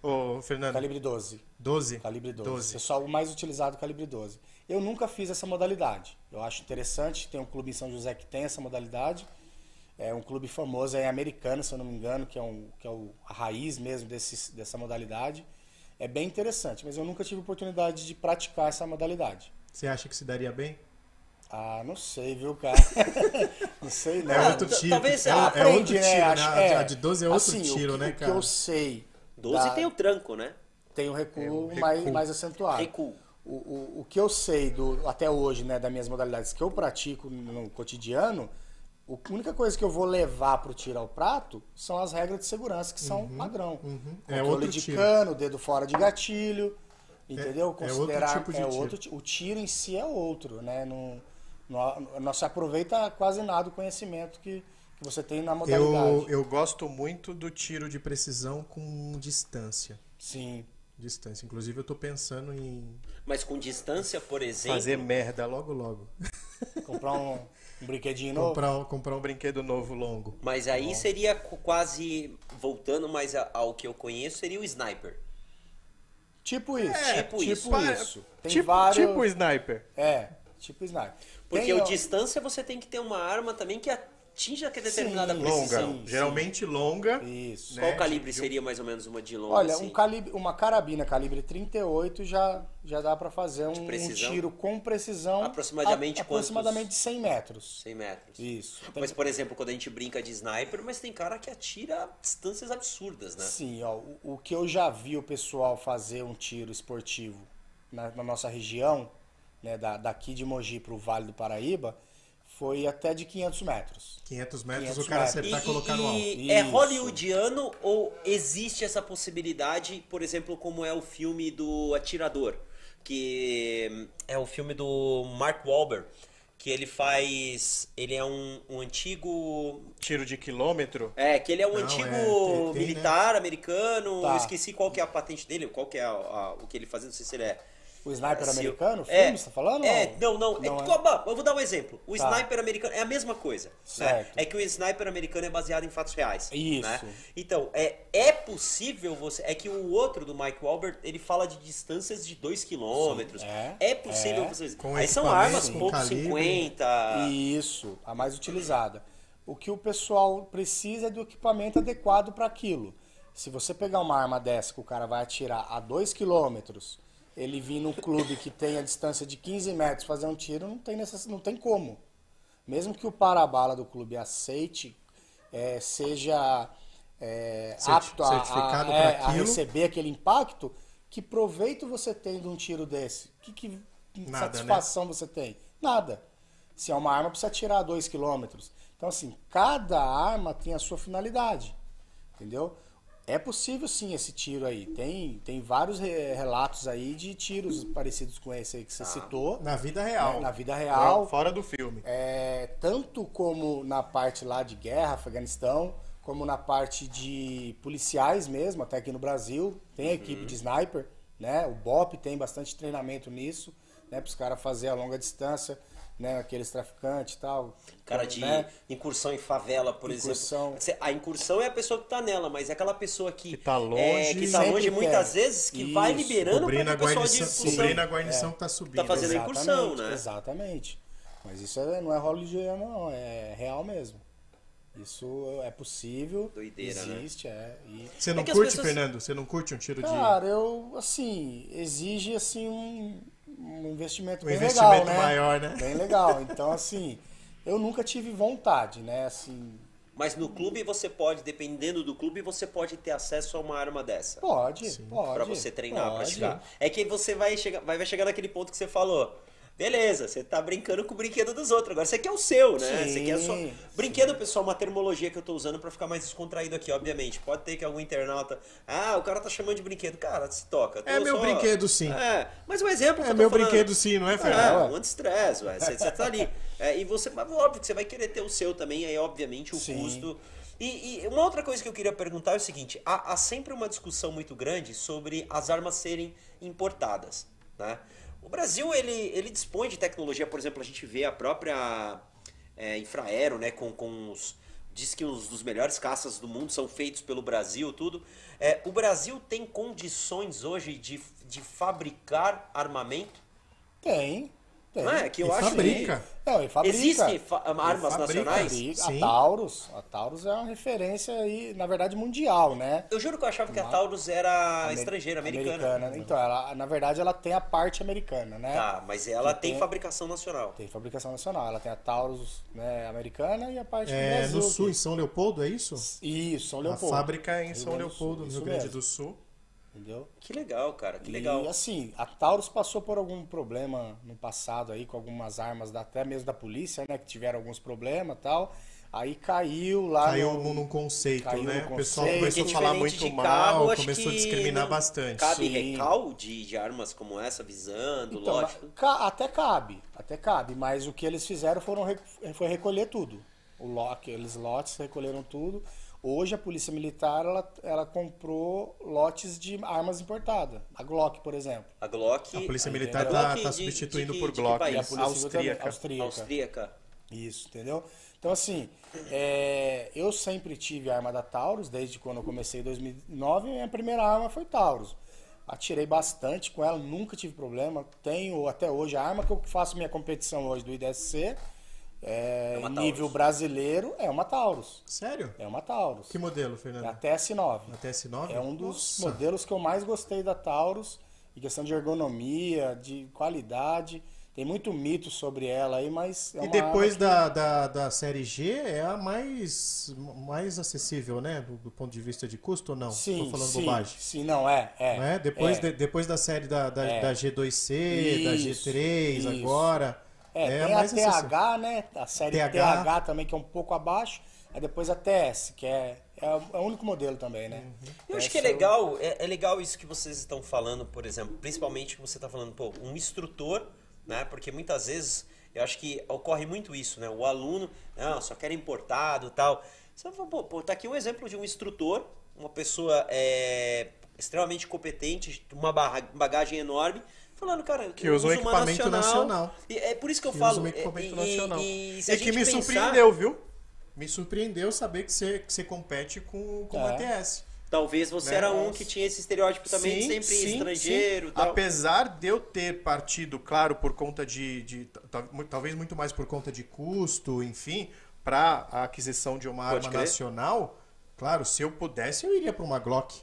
Ô, Fernando? Calibre 12. 12? Calibre 12. 12. Pessoal, o mais utilizado calibre 12. Eu nunca fiz essa modalidade. Eu acho interessante. Tem um clube em São José que tem essa modalidade. É um clube famoso, é americano, se eu não me engano, que é a raiz mesmo dessa modalidade. É bem interessante, mas eu nunca tive oportunidade de praticar essa modalidade. Você acha que se daria bem? Ah, não sei, viu, cara? Não sei, não. É outro tiro. talvez é aprende, outro tiro, né? né? Acho- A de 12 é outro assim, tiro, né, o que cara? eu sei... 12 tem o tranco, né? Tem o recuo, recuo. mais acentuado. Recuo. O que eu sei até hoje, né, das minhas modalidades que eu pratico no cotidiano, a única coisa que eu vou levar para o tiro ao prato são as regras de segurança que são padrão. É Controle outro de tiro. cano, dedo fora de gatilho, entendeu? é outro tipo de tiro. O tiro em si é outro, né? Não se aproveita quase nada o conhecimento que você tem na modalidade. Eu gosto muito do tiro de precisão com distância. Sim. Distância. Inclusive, eu tô pensando em Mas com distância, por exemplo... fazer merda logo. Comprar um brinquedinho novo. Comprar um brinquedo novo longo. Mas aí seria quase... Voltando mais ao que eu conheço, seria o sniper. Tipo isso. tipo isso. isso. Tem vários... Tipo sniper. Tipo sniper. Porque Tem, o distância você tem que ter uma arma também que atinja a determinada Sim, precisão. Longa. Geralmente longa. Isso. né? Qual calibre seria mais ou menos uma de longa? Olha, assim? uma carabina calibre 38 já dá pra fazer um precisão? tiro com precisão. Aproximadamente aproximadamente quantos? 100 metros. 100 metros. Isso. Mas, por exemplo, quando a gente brinca de sniper, mas tem cara que atira a distâncias absurdas, né? Sim, ó, o que eu já vi o pessoal fazer um tiro esportivo na nossa região, né, daqui de Mogi pro Vale do Paraíba, foi até de 500 metros. 500 metros 500 o cara metros. acertar e colocar no alto. É Isso. hollywoodiano ou existe essa possibilidade, por exemplo, como é o filme do Atirador, que é o filme do Mark Wahlberg, que ele é um antigo... Tiro de quilômetro. Que ele é um Não, antigo tem, militar americano, Tá. eu esqueci qual que é a patente dele, qual que é o que ele fazia, não sei se ele é... O sniper Se- americano, o filme, você tá falando? Não. Eu vou dar um exemplo. O Tá. sniper americano é a mesma coisa. Né? Certo. É que o sniper americano é baseado em fatos reais. Isso. Né? Então, é possível você... É que o outro do Mike Wahlberg, ele fala de distâncias de 2 km. Sim, É possível é. você... Com Aí são equipamentos, armas com ponto calibre. 50... Isso, a mais utilizada. O que o pessoal precisa é do equipamento adequado para aquilo. Se você pegar uma arma dessa que o cara vai atirar a 2 km, ele vir num clube que tem a distância de 15 metros fazer um tiro, não tem como. Mesmo que o para-bala do clube aceite, seja apto certificado pra a aquilo. receber aquele impacto, que proveito você tem de um tiro desse? Que Nada, satisfação você tem? Nada. Se é uma arma, precisa atirar a 2 km. Então, assim, cada arma tem a sua finalidade. Entendeu? É possível, sim, esse tiro aí. Tem vários relatos aí de tiros parecidos com esse aí que você citou. Na vida real. Né? Na vida real. Fora do filme. Tanto como na parte lá de guerra, Afeganistão, como na parte de policiais mesmo, até aqui no Brasil. Tem a equipe de sniper, né? O BOP tem bastante treinamento nisso, né? Para os caras fazer a longa distância, né? Aqueles traficantes e tal. Cara de incursão em favela, por Incursão. exemplo. A incursão é a pessoa que tá nela, mas é aquela pessoa que tá longe. que tá Sempre longe tem. muitas vezes, que vai Isso. liberando Cobrindo para a o pessoal de guarnição, incursão. cobrindo a guarnição que tá subindo. Tá fazendo a incursão, Exatamente, né? Exatamente. Mas isso não é hollywoodiano, não. É real mesmo. Isso é possível. Doideira, existe, Você não É que as curte, pessoas- Fernando? Você não curte um tiro de... Cara, exige, assim, um investimento bem investimento legal, né? maior, né? Bem legal. Então, assim, eu nunca tive vontade, né? Assim, Mas no clube você pode, dependendo do clube, você pode ter acesso a uma arma dessa. pode. Pra você treinar, pra pode. chegar. É que você vai chegar naquele ponto que você falou. Beleza, você tá brincando com o brinquedo dos outros. Agora você quer o seu, né? Sim, Você quer o seu... sim. Brinquedo, pessoal, uma termologia que eu tô usando pra ficar mais descontraído aqui, obviamente. Pode ter que algum internauta... Ah, o cara tá chamando de brinquedo. Cara, se toca. É meu brinquedo, sim. Mas um exemplo que É eu tô meu falando... brinquedo, sim, não é, Fernando? um anti-stress, ué. Você tá ali. E você... Mas óbvio que você vai querer ter o seu também, aí obviamente o Sim. custo... E uma outra coisa que eu queria perguntar é o seguinte. Há sempre uma discussão muito grande sobre as armas serem importadas, né? O Brasil, ele dispõe de tecnologia, por exemplo, a gente vê a própria Infraero, né, diz que os dos melhores caças do mundo são feitos pelo Brasil, tudo. O Brasil tem condições hoje de fabricar armamento? Tem. Não é? Que eu E acho fabrica. que... Não, ele fabrica. Existem armas fabrica. nacionais? Sim. A Taurus é uma referência aí, na verdade, mundial, né? Eu juro que eu achava que a Taurus era estrangeira, americana. Então, na verdade, ela tem a parte americana, né? Tá, mas ela Que tem tem- fabricação nacional. Tem fabricação nacional. Ela tem a Taurus, né, americana e a parte do É, Brasil. no sul, aqui. em São Leopoldo, é isso? Isso, São A Leopoldo. fábrica é em Rio São Grande do Sul, Leopoldo, no isso Rio Grande mesmo. do Sul. Entendeu? Que legal, cara, que legal. E assim, a Taurus passou por algum problema no passado aí com algumas armas, até mesmo da polícia, né? Que tiveram alguns problemas e tal. Aí caiu lá Caiu no... num conceito, caiu né? no O pessoal conceito. começou a Porque falar diferente muito de carro, mal, acho começou a que discriminar não bastante. Cabe Sim. recal de armas como essa, visando, Então, lógico. até cabe, mas o que eles fizeram foi recolher tudo. Aqueles lotes recolheram tudo. Hoje a Polícia Militar ela comprou lotes de armas importadas. A Glock, por exemplo. A Glock... A Polícia Aí, Militar entendeu? tá Glock substituindo de por que- de que Glock. país? E a Polícia Austríaca. Austríaca. Austríaca. Isso, entendeu? Então, assim, eu sempre tive a arma da Taurus, desde quando eu comecei em 2009, minha primeira arma foi Taurus. Atirei bastante com ela, nunca tive problema. Tenho até hoje a arma que eu faço minha competição hoje do IDSC, uma em nível Taurus. brasileiro, é uma Taurus. Sério? É uma Taurus. Que modelo, É Fernando? a TS9. A TS9? É um dos Nossa. modelos que eu mais gostei da Taurus, em questão de ergonomia, de qualidade. Tem muito mito sobre ela aí, mas é E uma depois arma da série G é a mais acessível, né? Do ponto de vista de custo ou não? Sim, Tô falando sim, bobagem. sim, não, é. Não é? Depois da série da G2C, da Isso, G3 isso. agora. Tem a mais acessível. TH, né? A série TH. TH também, que é um pouco abaixo. Aí depois a TS, que é o único modelo também, né? Eu acho que é legal, é legal isso que vocês estão falando, por exemplo, principalmente que você está falando, pô, um instrutor, né? Porque muitas vezes eu acho que ocorre muito isso, né? O aluno, não, só quer importado e tal. Você fala, pô, tá aqui um exemplo de um instrutor, uma pessoa extremamente competente, uma bagagem enorme, falando, cara, Que eu usa um uso uma equipamento nacional. E é por isso que eu Que falo. usa um equipamento nacional. E se E a que gente me pensar- surpreendeu, viu? Me surpreendeu saber que você compete com a TS. Talvez você Né? era um que tinha esse estereótipo também, de sempre estrangeiro e tal. Apesar de eu ter partido, claro, por conta talvez muito mais por conta de custo, enfim, para a aquisição de uma Pode arma crer. nacional, claro, se eu pudesse, eu iria para uma Glock.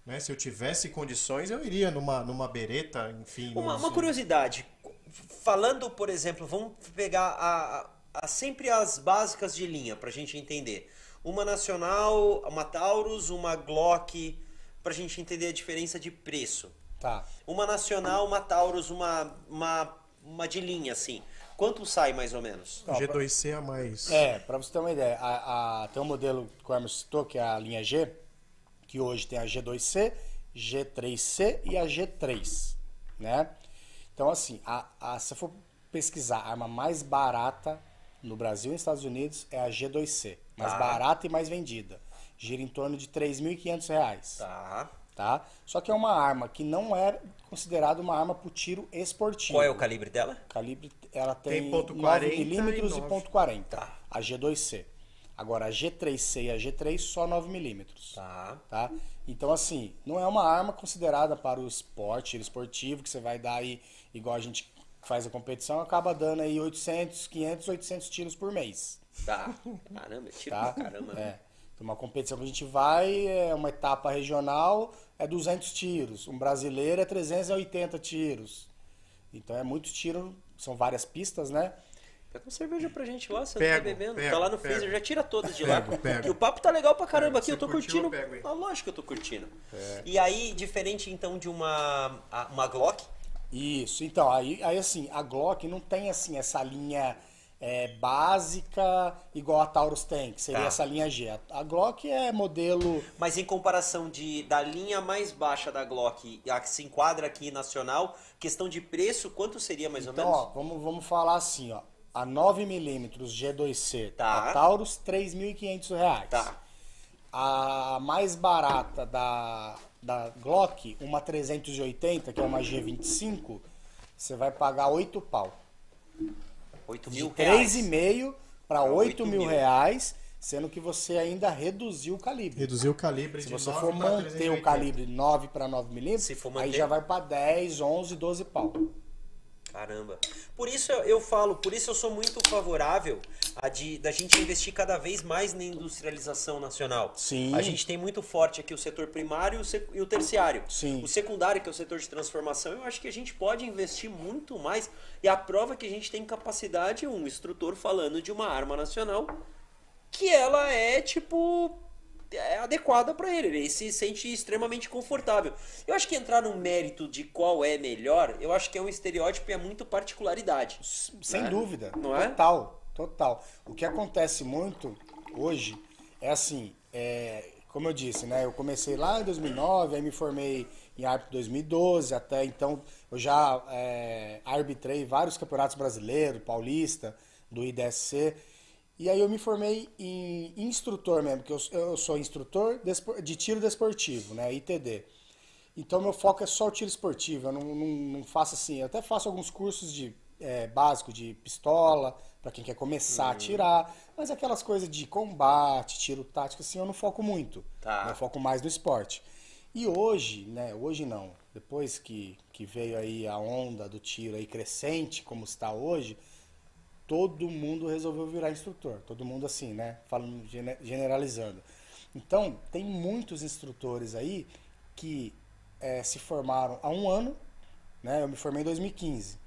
Né? Se eu tivesse condições, eu iria numa Beretta, enfim. Uma curiosidade. Falando, por exemplo, vamos pegar sempre as básicas de linha pra gente entender. Uma nacional, uma Taurus, uma Glock, pra gente entender a diferença de preço. Tá. Uma nacional, uma Taurus, uma de linha, assim. Quanto sai mais ou menos? G2C a mais. Pra você ter uma ideia, tem um modelo que o Hermes citou, que é a linha G, que hoje tem a G2C, G3C e a G3, né? Então, assim, se você for pesquisar a arma mais barata no Brasil e nos Estados Unidos é a G2C. Mais barata e mais vendida. Gira em torno de R$ 3.500. Tá? Só que é uma arma que não é considerada uma arma para tiro esportivo. Qual é o calibre dela? Calibre, ela tem .40 9mm e e .40. A G2C. Agora, a G3C e a G3 só 9mm. Tá? Então, assim, não é uma arma considerada para o esporte, tiro esportivo, que você vai dar aí, igual a gente faz a competição, acaba dando aí 800, 500, 800 tiros por mês. Caramba, tiro Tá? pra caramba. Então, uma competição que a gente vai, uma etapa regional, é 200 tiros. Um brasileiro é 380 tiros. Então, é muito tiro, são várias pistas, né? Pega uma cerveja pra gente lá, você Pego, não tá bebendo. pego, Tá lá no pego. freezer, já tira todas de lá. Pego. Que o papo tá legal pra caramba aqui, Você eu tô curtiu, curtindo. eu pego, hein? Lógico que eu tô curtindo. E aí, diferente então de uma Glock, Isso, então, aí assim, a Glock não tem assim essa linha básica igual a Taurus tem, que seria Tá. essa linha G. A Glock é modelo. Mas em comparação da linha mais baixa da Glock, a que se enquadra aqui nacional, questão de preço, quanto seria mais ou Então, menos? ó, vamos falar assim, ó. A 9mm G2C, Tá. a Taurus, R$ 3.500. Tá. A mais barata da Glock, uma 380, que é uma G25, você vai pagar 8 pau. 8 De mil reais. 3,5 para Pra 8 mil 8.000. reais, sendo que você ainda reduziu o calibre. Reduziu o calibre Se de você 9 for pra manter 380. o calibre 9 para 9mm, Se for aí manter. já vai para 10, 11, 12 pau. Caramba. Por isso eu falo, por isso eu sou muito favorável da gente investir cada vez mais na industrialização nacional. Sim. A gente tem muito forte aqui o setor primário e o terciário. Sim. O secundário, que é o setor de transformação, eu acho que a gente pode investir muito mais. E a prova que a gente tem capacidade, um instrutor falando de uma arma nacional, que ela é tipo... é adequada para ele, ele se sente extremamente confortável. Eu acho que entrar no mérito de qual é melhor, eu acho que é um estereótipo e é muito particularidade. Sem né? dúvida. Não é? Total. O que acontece muito hoje é assim, como eu disse, né? Eu comecei lá em 2009, aí me formei em árbitro em 2012, até então eu já arbitrei vários campeonatos brasileiros, paulista, do IDSC. E aí eu me formei em instrutor mesmo, que eu sou instrutor de tiro desportivo, né, ITD. Então meu foco é só o tiro esportivo, eu não faço assim, eu até faço alguns cursos de básico de pistola, para quem quer começar a atirar, mas aquelas coisas de combate, tiro tático, assim, eu não foco muito. Tá. Eu foco mais no esporte. E hoje, né, hoje não, depois que veio aí a onda do tiro aí crescente, como está hoje, todo mundo resolveu virar instrutor. Todo mundo assim, né? Falando, generalizando. Então, tem muitos instrutores aí que se formaram há um ano, né? Eu me formei em 2015.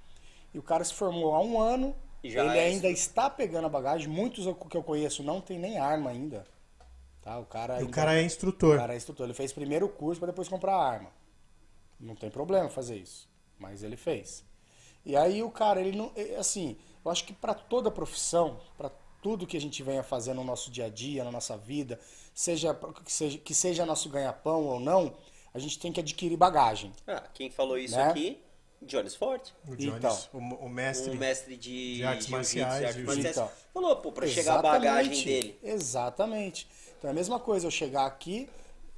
E o cara se formou há um ano, E já ele é ainda está pegando a bagagem. Muitos que eu conheço não tem nem arma ainda. Tá? O cara é instrutor. O cara é instrutor. Ele fez primeiro o curso para depois comprar a arma. Não tem problema fazer isso. Mas ele fez. E aí o cara, ele não... Assim, eu acho que para toda profissão, para tudo que a gente venha fazer no nosso dia a dia, na nossa vida, que seja nosso ganha-pão ou não, a gente tem que adquirir bagagem. Quem falou isso Né? aqui? Jones Forte. O Jones, Então. o mestre. Um mestre de artes jiu-jitsu, marciais, de artes jiu-jitsu. marciais. Então. Falou, pô, pra chegar a bagagem dele. Exatamente. Então é a mesma coisa, eu chegar aqui,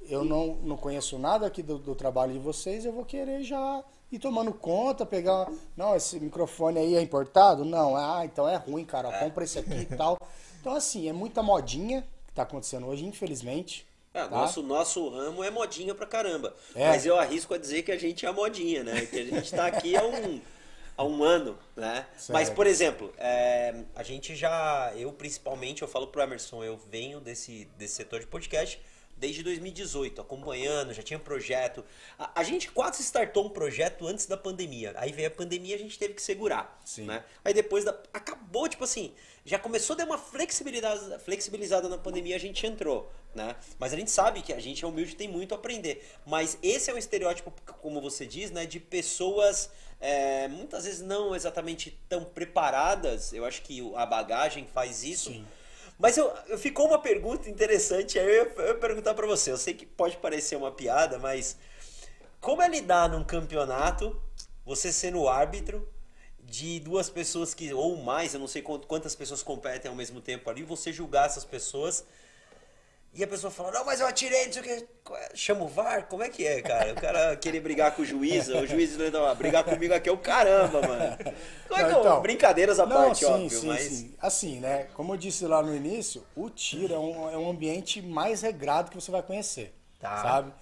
eu não conheço nada aqui do trabalho de vocês, eu vou querer já ir tomando conta, pegar... Não, esse microfone aí é importado? Não. Então é ruim, cara. Compra esse aqui e tal. Então assim, é muita modinha que tá acontecendo hoje, infelizmente. Tá? Nosso ramo é modinha pra caramba. É. Mas eu arrisco a dizer que a gente é a modinha, né? Que a gente tá aqui há um ano, né? Certo. Mas, por exemplo, a gente eu principalmente, eu falo pro Emerson, eu venho desse setor de podcast desde 2018, acompanhando, já tinha projeto. A gente quase startou um projeto antes da pandemia. Aí veio a pandemia, a gente teve que segurar. Sim. Né? Aí depois acabou, tipo assim, já começou a dar uma flexibilizada na pandemia, a gente entrou. Né? Mas a gente sabe que a gente é humilde e tem muito a aprender. Mas esse é um estereótipo, como você diz, né, de pessoas muitas vezes não exatamente tão preparadas. Eu acho que a bagagem faz isso. Sim. Mas ficou uma pergunta interessante, aí eu ia perguntar pra você. Eu sei que pode parecer uma piada, mas como é lidar num campeonato, você sendo árbitro, de duas pessoas ou mais, eu não sei quantas pessoas competem ao mesmo tempo ali, você julgar essas pessoas e a pessoa fala, não, mas eu atirei, não sei o que, chama o VAR? Como é que é, cara? O cara querer brigar com o juiz não, brigar comigo aqui é o caramba, mano. Como é que Então, brincadeiras à parte, óbvio, sim, mas... sim. Assim, né? Como eu disse lá no início, o tiro é um ambiente mais regrado que você vai conhecer, Tá. sabe?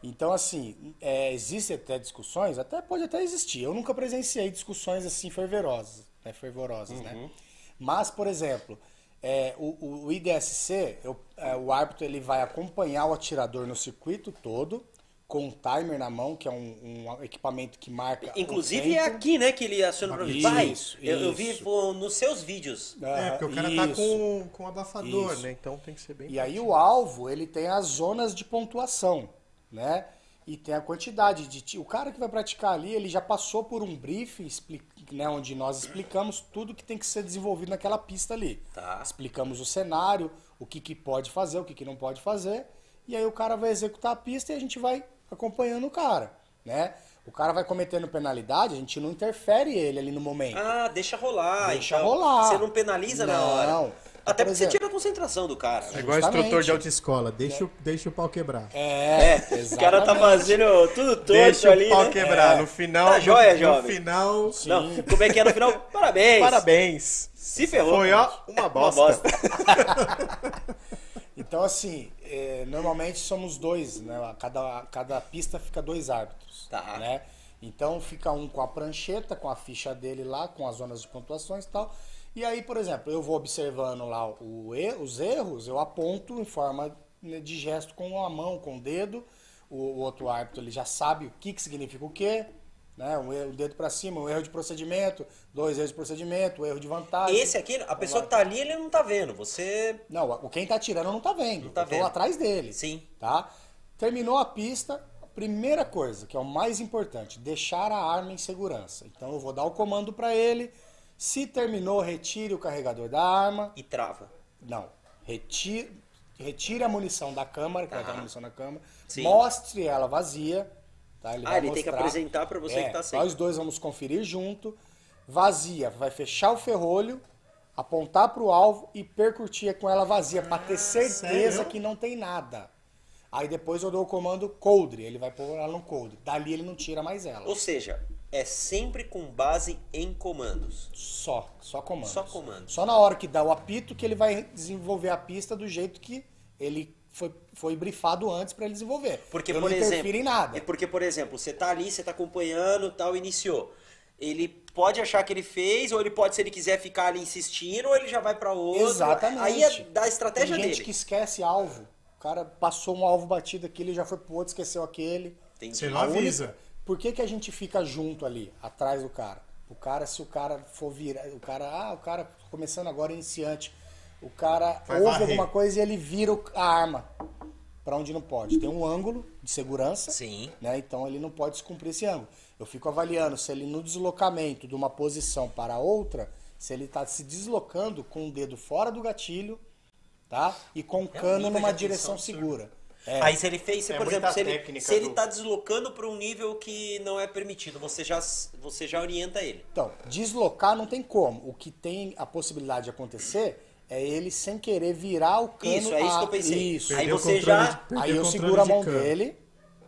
Então, assim, existem até discussões, pode até existir. Eu nunca presenciei discussões assim fervorosas, né? Mas, por exemplo, o IDSC, o árbitro ele vai acompanhar o atirador no circuito todo, com um timer na mão, que é um equipamento que marca. Inclusive o tempo. é aqui, né, que ele aciona pra mim. Isso, Pai, isso. eu vi nos seus vídeos. Porque o cara tá com abafador, Isso. né? Então tem que ser bem... E aí o alvo, ele tem as zonas de pontuação, né? E tem a quantidade de... O cara que vai praticar ali, ele já passou por um briefing, né, onde nós explicamos tudo que tem que ser desenvolvido naquela pista ali. Tá. Explicamos o cenário, o que pode fazer, o que não pode fazer. E aí o cara vai executar a pista e a gente vai acompanhando o cara, né? O cara vai cometendo penalidade, a gente não interfere ele ali no momento. Ah, deixa rolar. Deixa então. rolar. Você não penaliza na hora. Não. Até Por porque você exemplo, tira a concentração do cara. É igual Justamente. instrutor de autoescola, deixa o pau quebrar. O cara tá fazendo tudo torto Deixa ali, o pau né? quebrar. No final, Tá joia, no jovem. final, Não, como é que é no final? Parabéns. parabéns. Se ferrou. Foi, ó, uma bosta. Então, assim, normalmente somos dois, né? Cada pista fica 2 árbitros. Tá. Né? Então fica um com a prancheta, com a ficha dele lá, com as zonas de pontuações e tal. E aí, por exemplo, eu vou observando lá os erros, eu aponto em forma de gesto com a mão, com o dedo. O outro árbitro ele já sabe o que significa o quê. Né? O dedo para cima, um erro de procedimento, 2 erros de procedimento, um erro de vantagem. Esse aqui, a pessoa que tá ali, ele não tá vendo. Você... Não, quem tá tirando não tá vendo. Não tá eu tô vendo. atrás dele. Sim. Tá? Terminou a pista, a primeira coisa, que é o mais importante, deixar a arma em segurança. Então eu vou dar o comando para ele. Se terminou, retire o carregador da arma. E trava. Não, retire a munição da câmara, que vai ter a munição na câmara. Sim. Mostre ela vazia. Tá? Vai ele tem que mostrar. apresentar para você que tá sem. Nós dois vamos conferir junto. Vazia, vai fechar o ferrolho, apontar para o alvo e percutir com ela vazia, para ter certeza sério? que não tem nada. Aí depois eu dou o comando coldre, ele vai pôr ela no coldre. Dali ele não tira mais ela. Ou seja, é sempre com base em comandos. Só comandos. Só comandos. Só na hora que dá o apito que ele vai desenvolver a pista do jeito que ele foi brifado antes para ele desenvolver. Porque, eu por não exemplo, interfiro em nada. Porque, por exemplo, você tá ali, você tá acompanhando, tal, iniciou. Ele pode achar que ele fez, ou ele pode, se ele quiser ficar ali insistindo, ou ele já vai para outro. Exatamente. Aí é da estratégia Tem gente dele. que esquece alvo. O cara passou um alvo batido aqui, ele já foi pro outro, esqueceu aquele. Entendi. Você não avisa. Por que a gente fica junto ali, atrás do cara? Se o cara for virar, o cara começando agora, iniciante, o cara Vai ouve varrer. alguma coisa e ele vira a arma para onde não pode. Tem um ângulo de segurança, Sim. né? Então ele não pode descumprir esse ângulo. Eu fico avaliando se ele no deslocamento de uma posição para outra, se ele está se deslocando com o dedo fora do gatilho, tá? E com o cano nível numa de direção atenção segura. Aí se ele fez, por muita exemplo, técnica se ele do- tá deslocando para um nível que não é permitido, você já orienta ele. Então, deslocar não tem como. O que tem a possibilidade de acontecer é ele sem querer virar o cano. Isso, é isso que eu pensei. Isso. Aí Perdeu o você controle já... de- Aí eu controle seguro a de mão cano. dele,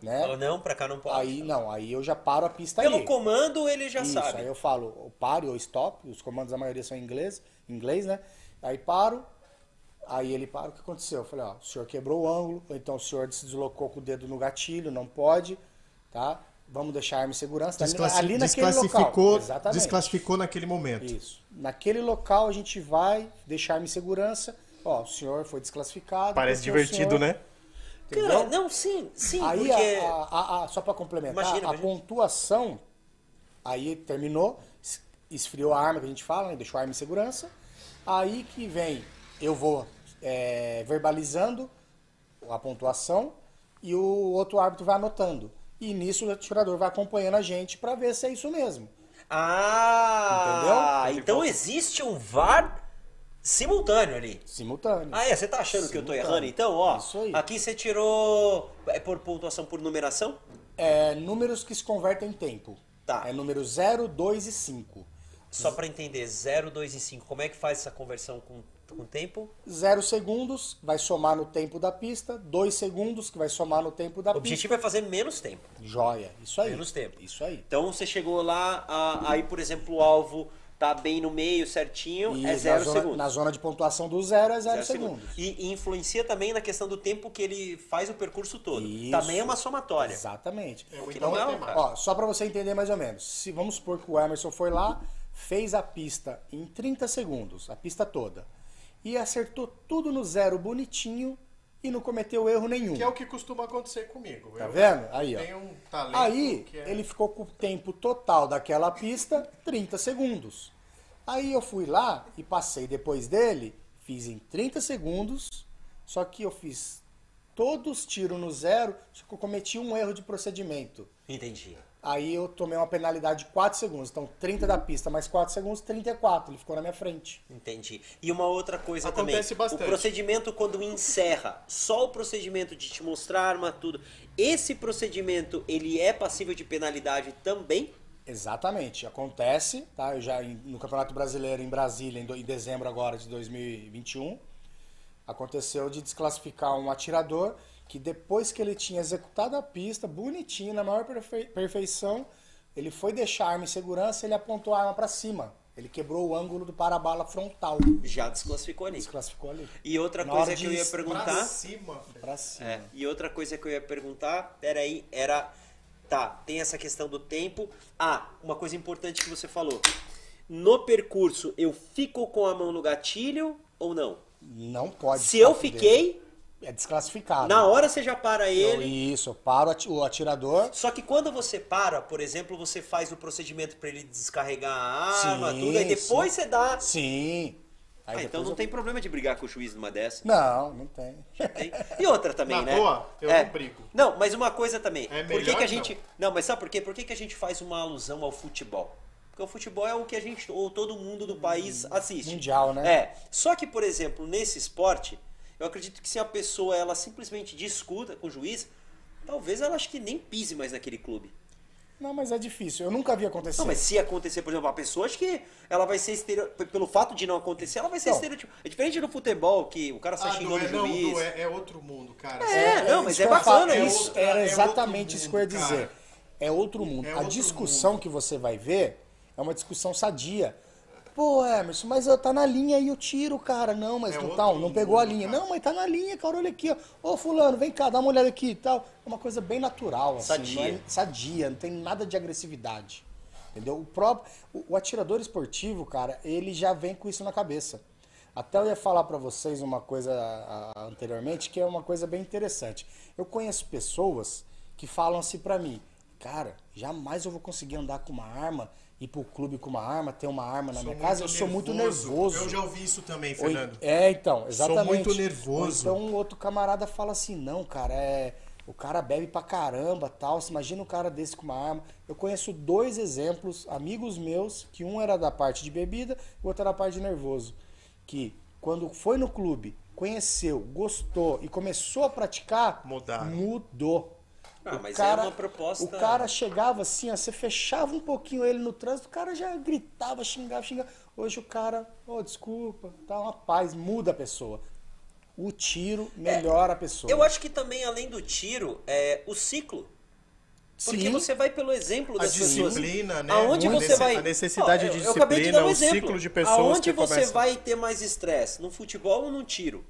né? Fala, não, pra cá não pode. Aí eu já paro a pista Pelo ali. comando ele já Isso, sabe. aí eu falo o pare ou stop, os comandos da maioria são em inglês, né? Aí paro, aí ele para, o que aconteceu? Eu falei, ó, o senhor quebrou o ângulo, ou então o senhor se deslocou com o dedo no gatilho, não pode, tá? Vamos deixar a arma em segurança. Ali naquele local. Exatamente. Desclassificou naquele momento. Isso. Naquele local a gente vai deixar a arma em segurança. Ó, o senhor foi desclassificado. Parece porque o divertido, senhor- né? Entendeu? Cara, não, sim, Aí, porque... só para complementar, Imagina. a pontuação, aí terminou, esfriou a arma que a gente fala, né, deixou a arma em segurança. Aí que vem, eu vou verbalizando a pontuação e o outro árbitro vai anotando. E nisso o atirador vai acompanhando a gente para ver se é isso mesmo. Ah, Entendeu? então existe um VAR simultâneo ali. Simultâneo. Ah, você tá achando que eu tô Simultâneo. errando então? Ó, Isso aí. aqui você tirou... É por pontuação por numeração? Números que se convertem em tempo. Tá. É número 0, 2 e 5. Só pra entender, 0, 2 e 5. Como é que faz essa conversão com tempo? 0 segundos vai somar no tempo da pista, 2 segundos que vai somar no tempo da O objetivo é fazer menos tempo. pista. Joia, isso aí. Menos tempo. Isso aí. Então você chegou lá, aí por exemplo o alvo tá bem no meio, certinho, E é 0 na segundos. zona de pontuação do 0 é 0 0 segundos. E influencia também na questão do tempo que ele faz o percurso todo. Isso. Também é uma somatória. Exatamente. muito Então, legal, cara. ó, só para você entender mais ou menos. Se vamos supor que o Emerson foi lá, fez a pista em 30 segundos, a pista toda, e acertou tudo no 0 bonitinho e não cometeu erro nenhum. Que é o que costuma acontecer comigo. Tá vendo? Aí, ó. Tenho um talento Aí, que é... ele ficou com o tempo total daquela pista 30 segundos. Aí eu fui lá e passei depois dele, fiz em 30 segundos, só que eu fiz todos os tiros no zero, só que eu cometi um erro de procedimento. Entendi. Aí eu tomei uma penalidade de 4 segundos. Então 30 da pista mais 4 segundos, 34. Ele ficou na minha frente. Entendi. E uma outra coisa Acontece também. bastante. O procedimento quando encerra, só o procedimento de te mostrar a arma, tudo. Esse procedimento, ele é passível de penalidade também? Exatamente. Acontece, tá? Eu já no Campeonato Brasileiro em Brasília, em dezembro agora de 2021, aconteceu de desclassificar um atirador que depois que ele tinha executado a pista, bonitinho, na maior perfeição, ele foi deixar a arma em segurança e ele apontou a arma para cima. Ele quebrou o ângulo do para-bala frontal. Já desclassificou ali. Desclassificou ali. E outra Na coisa hora que eu ia perguntar... Pra cima, velho. Pra cima. E outra coisa que eu ia perguntar, peraí, era... Tá, tem essa questão do tempo. Uma coisa importante que você falou. No percurso, eu fico com a mão no gatilho ou não? Não pode. Se eu fiquei, é desclassificado. na hora você já para ele. Isso, eu paro o atirador. Só que quando você para, por exemplo, você faz o procedimento para ele descarregar a arma, Sim, tudo, aí depois você dá... Sim. Aí então depois não eu- tem problema de brigar com o juiz numa dessa. Não tem. Tem. E outra também, Na né? boa, eu não brigo. Não, mas uma coisa também. É por que, melhor que a gente. Não, mas sabe por quê? Por que, que a gente faz uma alusão ao futebol? Porque o futebol é o que a gente, ou todo mundo do país assiste. Mundial, né? É. Só que, por exemplo, nesse esporte, eu acredito que se a pessoa ela simplesmente discuta com o juiz, talvez ela acho que nem pise mais naquele clube. Não, mas é difícil. Eu nunca vi acontecer. Não, mas se acontecer, por exemplo, a pessoa, acho que ela vai ser pelo fato de não acontecer, ela vai ser Não. estereotipo. É diferente do futebol, que o cara sai xingando o juiz. É outro mundo, cara. Não, mas Isso é que eu bacana falo, isso. isso. Era É exatamente outro isso que eu ia mundo, dizer. cara. É outro mundo. É A outro discussão que você vai ver é uma discussão sadia. Pô, Emerson, mas tá na linha e o tiro, cara. Não, mas É não outro tá, não mundo, pegou a linha. cara. Não, mas tá na linha, cara, olha aqui, ó. Ô, fulano, vem cá, dá uma olhada aqui e tal. É uma coisa bem natural, assim. Sadia. Não é sadia, não tem nada de agressividade. Entendeu? O atirador esportivo, cara, ele já vem com isso na cabeça. Até eu ia falar pra vocês uma coisa anteriormente, que é uma coisa bem interessante. Eu conheço pessoas que falam assim pra mim, cara, jamais eu vou conseguir andar com uma arma, ir pro clube com uma arma, ter uma arma na minha casa, eu sou muito nervoso. Eu já ouvi isso também, Ou- Fernando. então, exatamente. Sou muito nervoso. Ou então um outro camarada fala assim, não, cara, o cara bebe pra caramba, tal. Você imagina um cara desse com uma arma. Eu conheço 2 exemplos, amigos meus, que um era da parte de bebida, e o outro era da parte de nervoso. Que quando foi no clube, conheceu, gostou e começou a praticar, Mudaram. mudou. Mas é uma proposta- O cara chegava assim, ó, você fechava um pouquinho ele no trânsito, o cara já gritava, xingava. Hoje o cara, desculpa, tá uma paz, muda a pessoa. O tiro melhora a pessoa. Eu acho que também, além do tiro, é o ciclo. Porque Sim. você vai pelo exemplo A das pessoas. disciplina, né? Aonde você vai... A necessidade de Eu acabei de dar disciplina, um o exemplo. ciclo de pessoas Aonde que você começam... vai ter mais estresse? No futebol ou no tiro?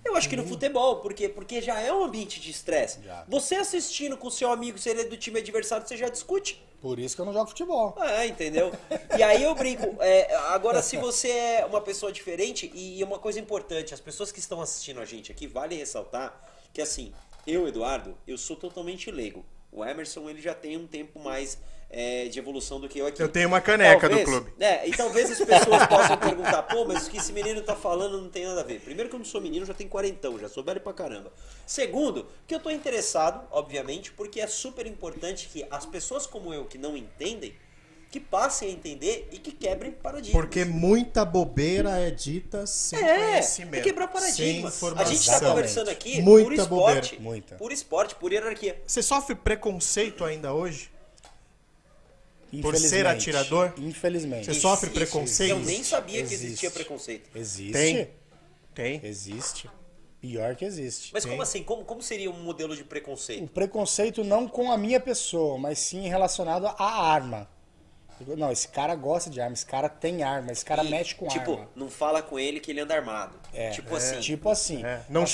Eu acho que no futebol, porque já é um ambiente de estresse. Já. Você assistindo com o seu amigo, se ele é do time adversário, você já discute. Por isso que eu não jogo futebol. Entendeu? E aí eu brinco. Agora, se você é uma pessoa diferente, e uma coisa importante, as pessoas que estão assistindo a gente aqui, vale ressaltar que assim, eu, Eduardo, eu sou totalmente leigo. O Emerson, ele já tem um tempo mais de evolução do que eu aqui. Eu tenho uma caneca do Talvez- clube. E talvez as pessoas possam perguntar, pô, mas o que esse menino tá falando não tem nada a ver. Primeiro que eu não sou menino, já tenho 40, já sou velho pra caramba. Segundo, que eu tô interessado, obviamente, porque é super importante que as pessoas como eu, que não entendem, que passem a entender e que quebrem paradigmas. Porque muita bobeira é dita sem conhecimento. É quebrar paradigmas. Sem A informação. gente tá Exatamente. conversando aqui Muita por esporte. bobeira. Muita. Por esporte, por hierarquia. Você sofre preconceito ainda hoje? Por ser Infelizmente. atirador? Infelizmente. Você sofre Existe. preconceito? Eu nem sabia que Existe. existia preconceito. Existe. Tem. Existe. Pior que existe. Mas como assim? Como seria um modelo de preconceito? O preconceito não com a minha pessoa, mas sim relacionado à arma. Não, esse cara gosta de arma, esse cara tem arma, esse cara E, mexe com tipo, arma. não fala com ele que ele anda armado. Assim. Tipo assim. Não Mas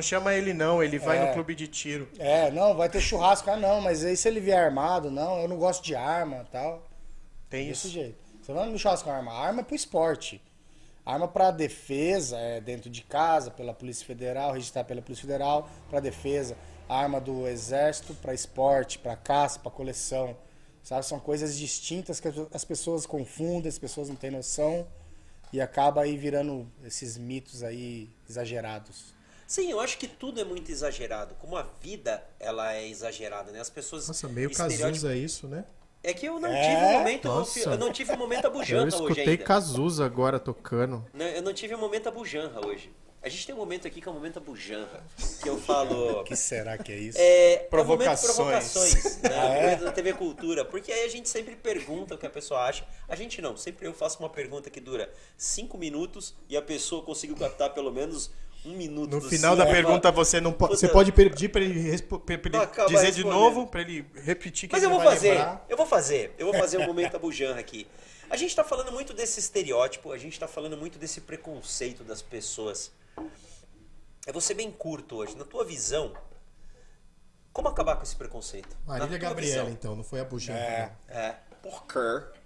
chama ele, não. Ele vai no clube de tiro. Não, vai ter churrasco. Não, mas aí se ele vier armado, não, eu não gosto de arma e tal. Tem Desse isso. jeito. Você vai no churrasco com arma. Arma é pro esporte. Arma pra defesa, dentro de casa, pela Polícia Federal, registrar pela Polícia Federal, pra defesa. Arma do Exército pra esporte, pra caça, pra coleção. Sabe? São coisas distintas que as pessoas confundem, as pessoas não têm noção e acaba aí virando esses mitos aí exagerados. Sim, eu acho que tudo é muito exagerado. Como a vida, ela é exagerada, né? As pessoas... Nossa, meio Cazuza isso, né? É que eu não tive um momento... Nossa. Eu não tive um momento Eu abujanra hoje escutei ainda. Cazuza agora tocando. Eu não tive um momento abujanra hoje. A gente tem um momento aqui que é o momento abujanra. Que eu falo... O que será que é isso? Provocações. É o momento provocações, né? Da TV Cultura. Porque aí a gente sempre pergunta o que a pessoa acha. A gente não. Sempre eu faço uma pergunta que dura 5 minutos e a pessoa conseguiu captar pelo menos 1 minuto. No final da pergunta você não pode. Você pode pedir para ele, dizer de novo, para ele repetir que Mas ele eu vou vai fazer. lembrar. Eu vou fazer um momento abujanra aqui. A gente tá falando muito desse estereótipo, a gente tá falando muito desse preconceito das pessoas. Eu vou ser bem curto hoje. Na tua visão, como acabar com esse preconceito? Marília Gabriela, então, não foi a Bujanra. Porquê?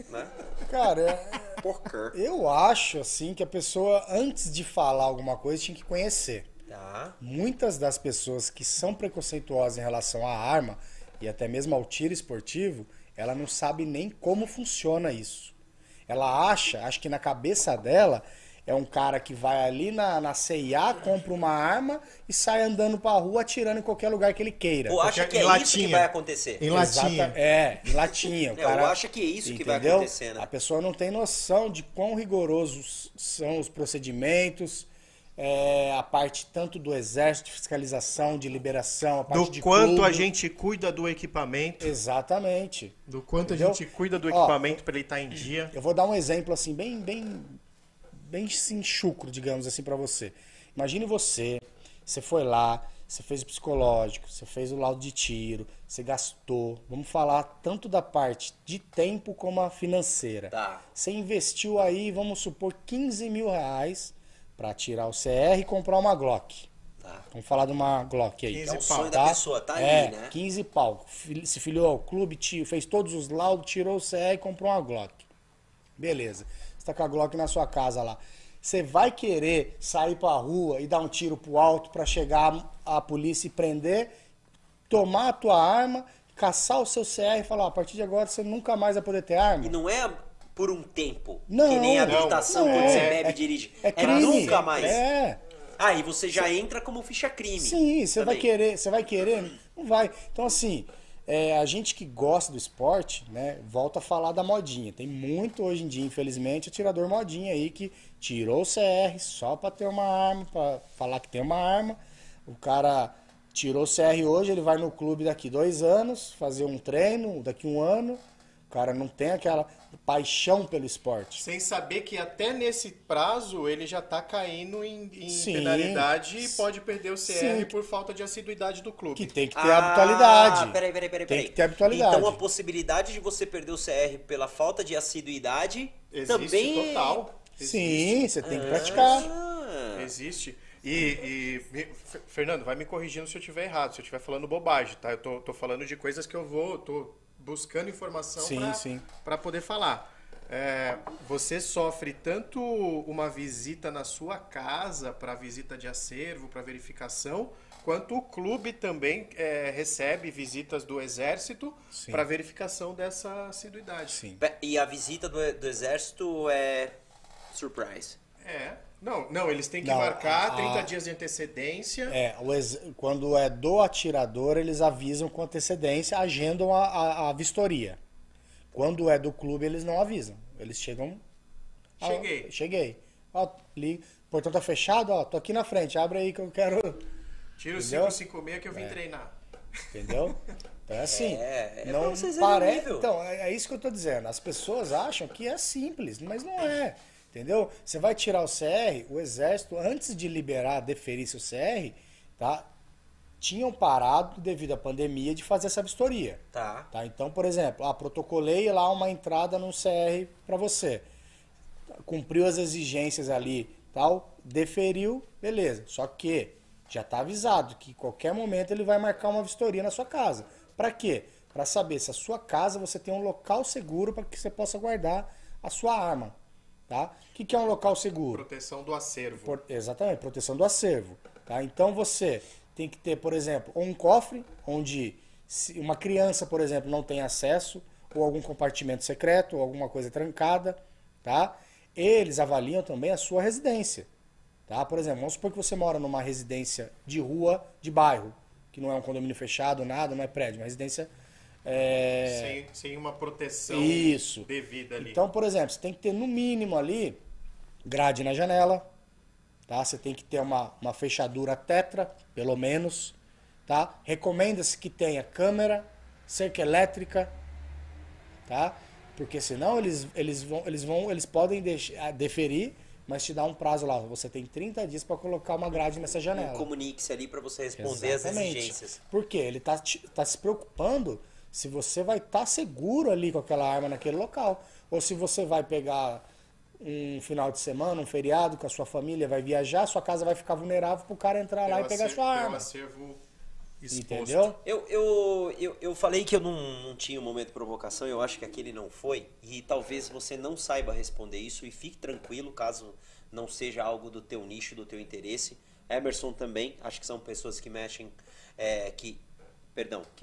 Né? Cara, Porquê? eu acho assim que a pessoa, antes de falar alguma coisa, tinha que conhecer. Tá. Muitas das pessoas que são preconceituosas em relação à arma e até mesmo ao tiro esportivo, ela não sabe nem como funciona isso. Ela acha que na cabeça dela é um cara que vai ali na CIA, compra uma arma e sai andando pra rua atirando em qualquer lugar que ele queira. Ou acha que é isso que vai acontecer? Em latinha. Em latinha. O cara, eu acho que é isso que vai entendeu? acontecer, né? A pessoa não tem noção de quão rigorosos são os procedimentos, a parte tanto do exército, de fiscalização, de liberação, a parte Do de quanto clube. a gente cuida do equipamento. Exatamente. Do quanto Entendeu? a gente cuida do equipamento para ele estar em dia. Eu vou dar um exemplo assim, bem assim, chucro, digamos assim, pra você. Imagine você foi lá, você fez o psicológico, você fez o laudo de tiro, você gastou, vamos falar tanto da parte de tempo como a financeira. Tá. Você investiu aí, vamos supor, 15 mil reais pra tirar o CR e comprar uma Glock. Tá. Vamos falar de uma Glock aí. Que é o sonho da pessoa, tá ali, né? 15 pau. Se filiou ao clube, fez todos os laudos, tirou o CR e comprou uma Glock. Beleza. Você tá com a Glock na sua casa lá. Você vai querer sair pra rua e dar um tiro pro alto pra chegar a polícia e prender, tomar a tua arma, caçar o seu CR e falar, a partir de agora você nunca mais vai poder ter arma? E não é por um tempo, Não, que nem a habilitação não quando é. você bebe e dirige. É crime. Nunca mais. Aí você já entra como ficha crime. Sim, você vai também. querer, não vai. Então assim, a gente que gosta do esporte, né, volta a falar da modinha. Tem muito hoje em dia, infelizmente, atirador modinha aí que tirou o CR só pra ter uma arma, pra falar que tem uma arma. O cara tirou o CR hoje, ele vai no clube daqui 2 anos, fazer um treino, daqui 1 ano. O cara não tem aquela paixão pelo esporte. Sem saber que até nesse prazo ele já tá caindo em Sim. penalidade e pode perder o CR Sim. por falta de assiduidade do clube. Que tem que ter habitualidade. Peraí. Tem que ter habitualidade. Então a possibilidade de você perder o CR pela falta de assiduidade Existe também... total. Sim, você tem que praticar. Existe. Fernando, vai me corrigindo se eu estiver errado, se eu estiver falando bobagem, tá? Eu tô falando de coisas que tô buscando informação para poder falar. Você sofre tanto uma visita na sua casa para visita de acervo, para verificação, quanto o clube também recebe visitas do Exército para verificação dessa assiduidade. Sim. E a visita do Exército é surprise. Não, eles têm que marcar 30 dias de antecedência. Quando é do atirador, eles avisam com antecedência, agendam a vistoria. Quando é do clube, eles não avisam. Eles chegam... Cheguei. Ó, portão tá fechado, ó, tô aqui na frente, abre aí que eu quero... Tira o 556 que eu vim treinar. Entendeu? Então é assim. Não não vocês parece. Então, é isso que eu tô dizendo. As pessoas acham que é simples, mas não é. Entendeu? Você vai tirar o CR, o Exército, antes de liberar, deferir seu CR, tá? Tinham parado, devido à pandemia, de fazer essa vistoria. Tá. Então, por exemplo, protocolei lá uma entrada no CR para você. Cumpriu as exigências ali, tal, deferiu, beleza. Só que já está avisado que em qualquer momento ele vai marcar uma vistoria na sua casa. Para quê? Para saber se a sua casa você tem um local seguro para que você possa guardar a sua arma. Tá? O que é um local seguro? Proteção do acervo. Exatamente, proteção do acervo. Tá? Então você tem que ter, por exemplo, um cofre onde se uma criança, por exemplo, não tem acesso, ou algum compartimento secreto, ou alguma coisa trancada. Tá? Eles avaliam também a sua residência. Tá? Por exemplo, vamos supor que você mora numa residência de rua, de bairro, que não é um condomínio fechado, nada, não é prédio, uma residência... Sem uma proteção Isso. devida ali. Então, por exemplo, você tem que ter no mínimo ali grade na janela, tá? Você tem que ter uma fechadura tetra, pelo menos, tá? Recomenda-se que tenha câmera, cerca elétrica, tá? Porque senão eles podem deferir, mas te dá um prazo lá. Você tem 30 dias para colocar uma grade nessa janela. Comunique-se ali para você responder Exatamente. às exigências. Por quê? Ele tá se preocupando se você vai estar seguro ali com aquela arma naquele local. Ou se você vai pegar um final de semana, um feriado com a sua família, vai viajar, sua casa vai ficar vulnerável pro cara entrar lá e pegar sua arma. Acervo exposto. Entendeu? Eu falei que eu não tinha um momento de provocação, eu acho que aquele não foi, e talvez você não saiba responder isso, e fique tranquilo caso não seja algo do teu nicho, do teu interesse. Emerson também, acho que são pessoas que mexem, que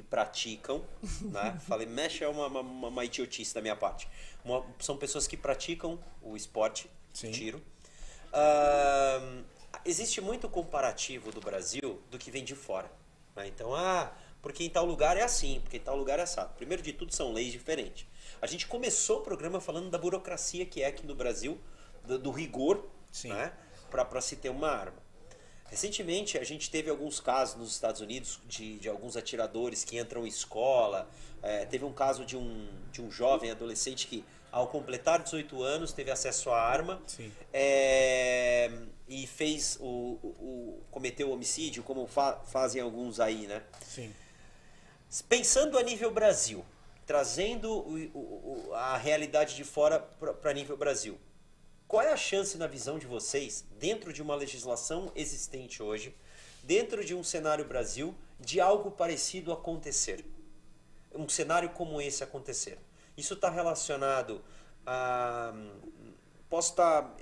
praticam, né? Falei, mexe é uma idiotice da minha parte. São pessoas que praticam o esporte, Sim. tiro. Existe muito comparativo do Brasil do que vem de fora. Né? Então, porque em tal lugar é assim, porque em tal lugar é assado. Primeiro de tudo, são leis diferentes. A gente começou o programa falando da burocracia que é aqui no Brasil, do rigor, né? Para se ter uma arma. Recentemente, a gente teve alguns casos nos Estados Unidos de alguns atiradores que entram em escola. Teve um caso de um jovem adolescente que, ao completar 18 anos, teve acesso à arma e fez cometeu o homicídio, como fazem alguns aí, né? Sim. Pensando a nível Brasil, trazendo a realidade de fora para nível Brasil, qual é a chance, na visão de vocês, dentro de uma legislação existente hoje, dentro de um cenário Brasil, de algo parecido acontecer? Um cenário como esse acontecer. Isso está relacionado a... Posso estar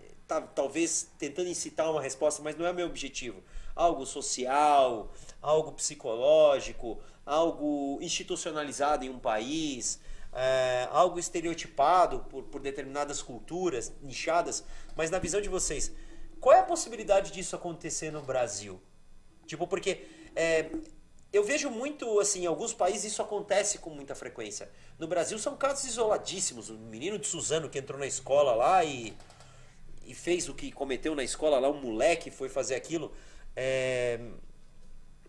talvez tentando incitar uma resposta, mas não é meu objetivo. Algo social, algo psicológico, algo institucionalizado em um país... algo estereotipado por determinadas culturas nichadas, mas na visão de vocês, qual é a possibilidade disso acontecer no Brasil? Tipo, porque eu vejo muito, assim, em alguns países isso acontece com muita frequência. No Brasil são casos isoladíssimos. O menino de Suzano que entrou na escola lá e fez o que cometeu na escola lá, um moleque foi fazer aquilo.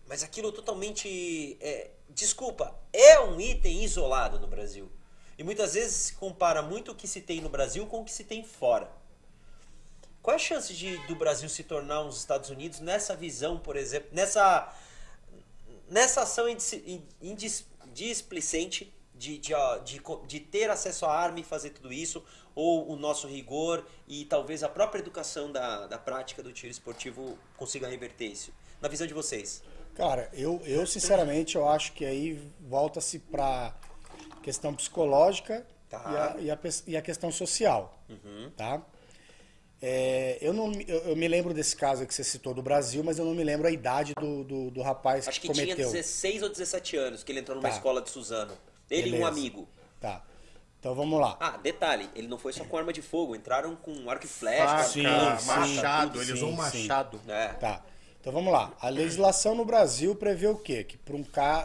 Mas aquilo totalmente... desculpa, é um item isolado no Brasil. E muitas vezes se compara muito o que se tem no Brasil com o que se tem fora. Qual é a chance do Brasil se tornar uns Estados Unidos nessa visão, por exemplo, nessa ação displicente de ter acesso à arma e fazer tudo isso, ou o nosso rigor e talvez a própria educação da prática do tiro esportivo consiga reverter isso? Na visão de vocês. Cara, eu sinceramente eu acho que aí volta-se para questão psicológica e a questão social, tá? Eu me lembro desse caso que você citou do Brasil, mas eu não me lembro a idade do rapaz acho que cometeu. Tinha 16 ou 17 anos que ele entrou numa escola de Suzano. Ele e um amigo. Tá. Então vamos lá. Detalhe, ele não foi só com arma de fogo, entraram com arco e flecha, machado, ele usou um machado. Tá. Então vamos lá. A legislação no Brasil prevê o quê? Que para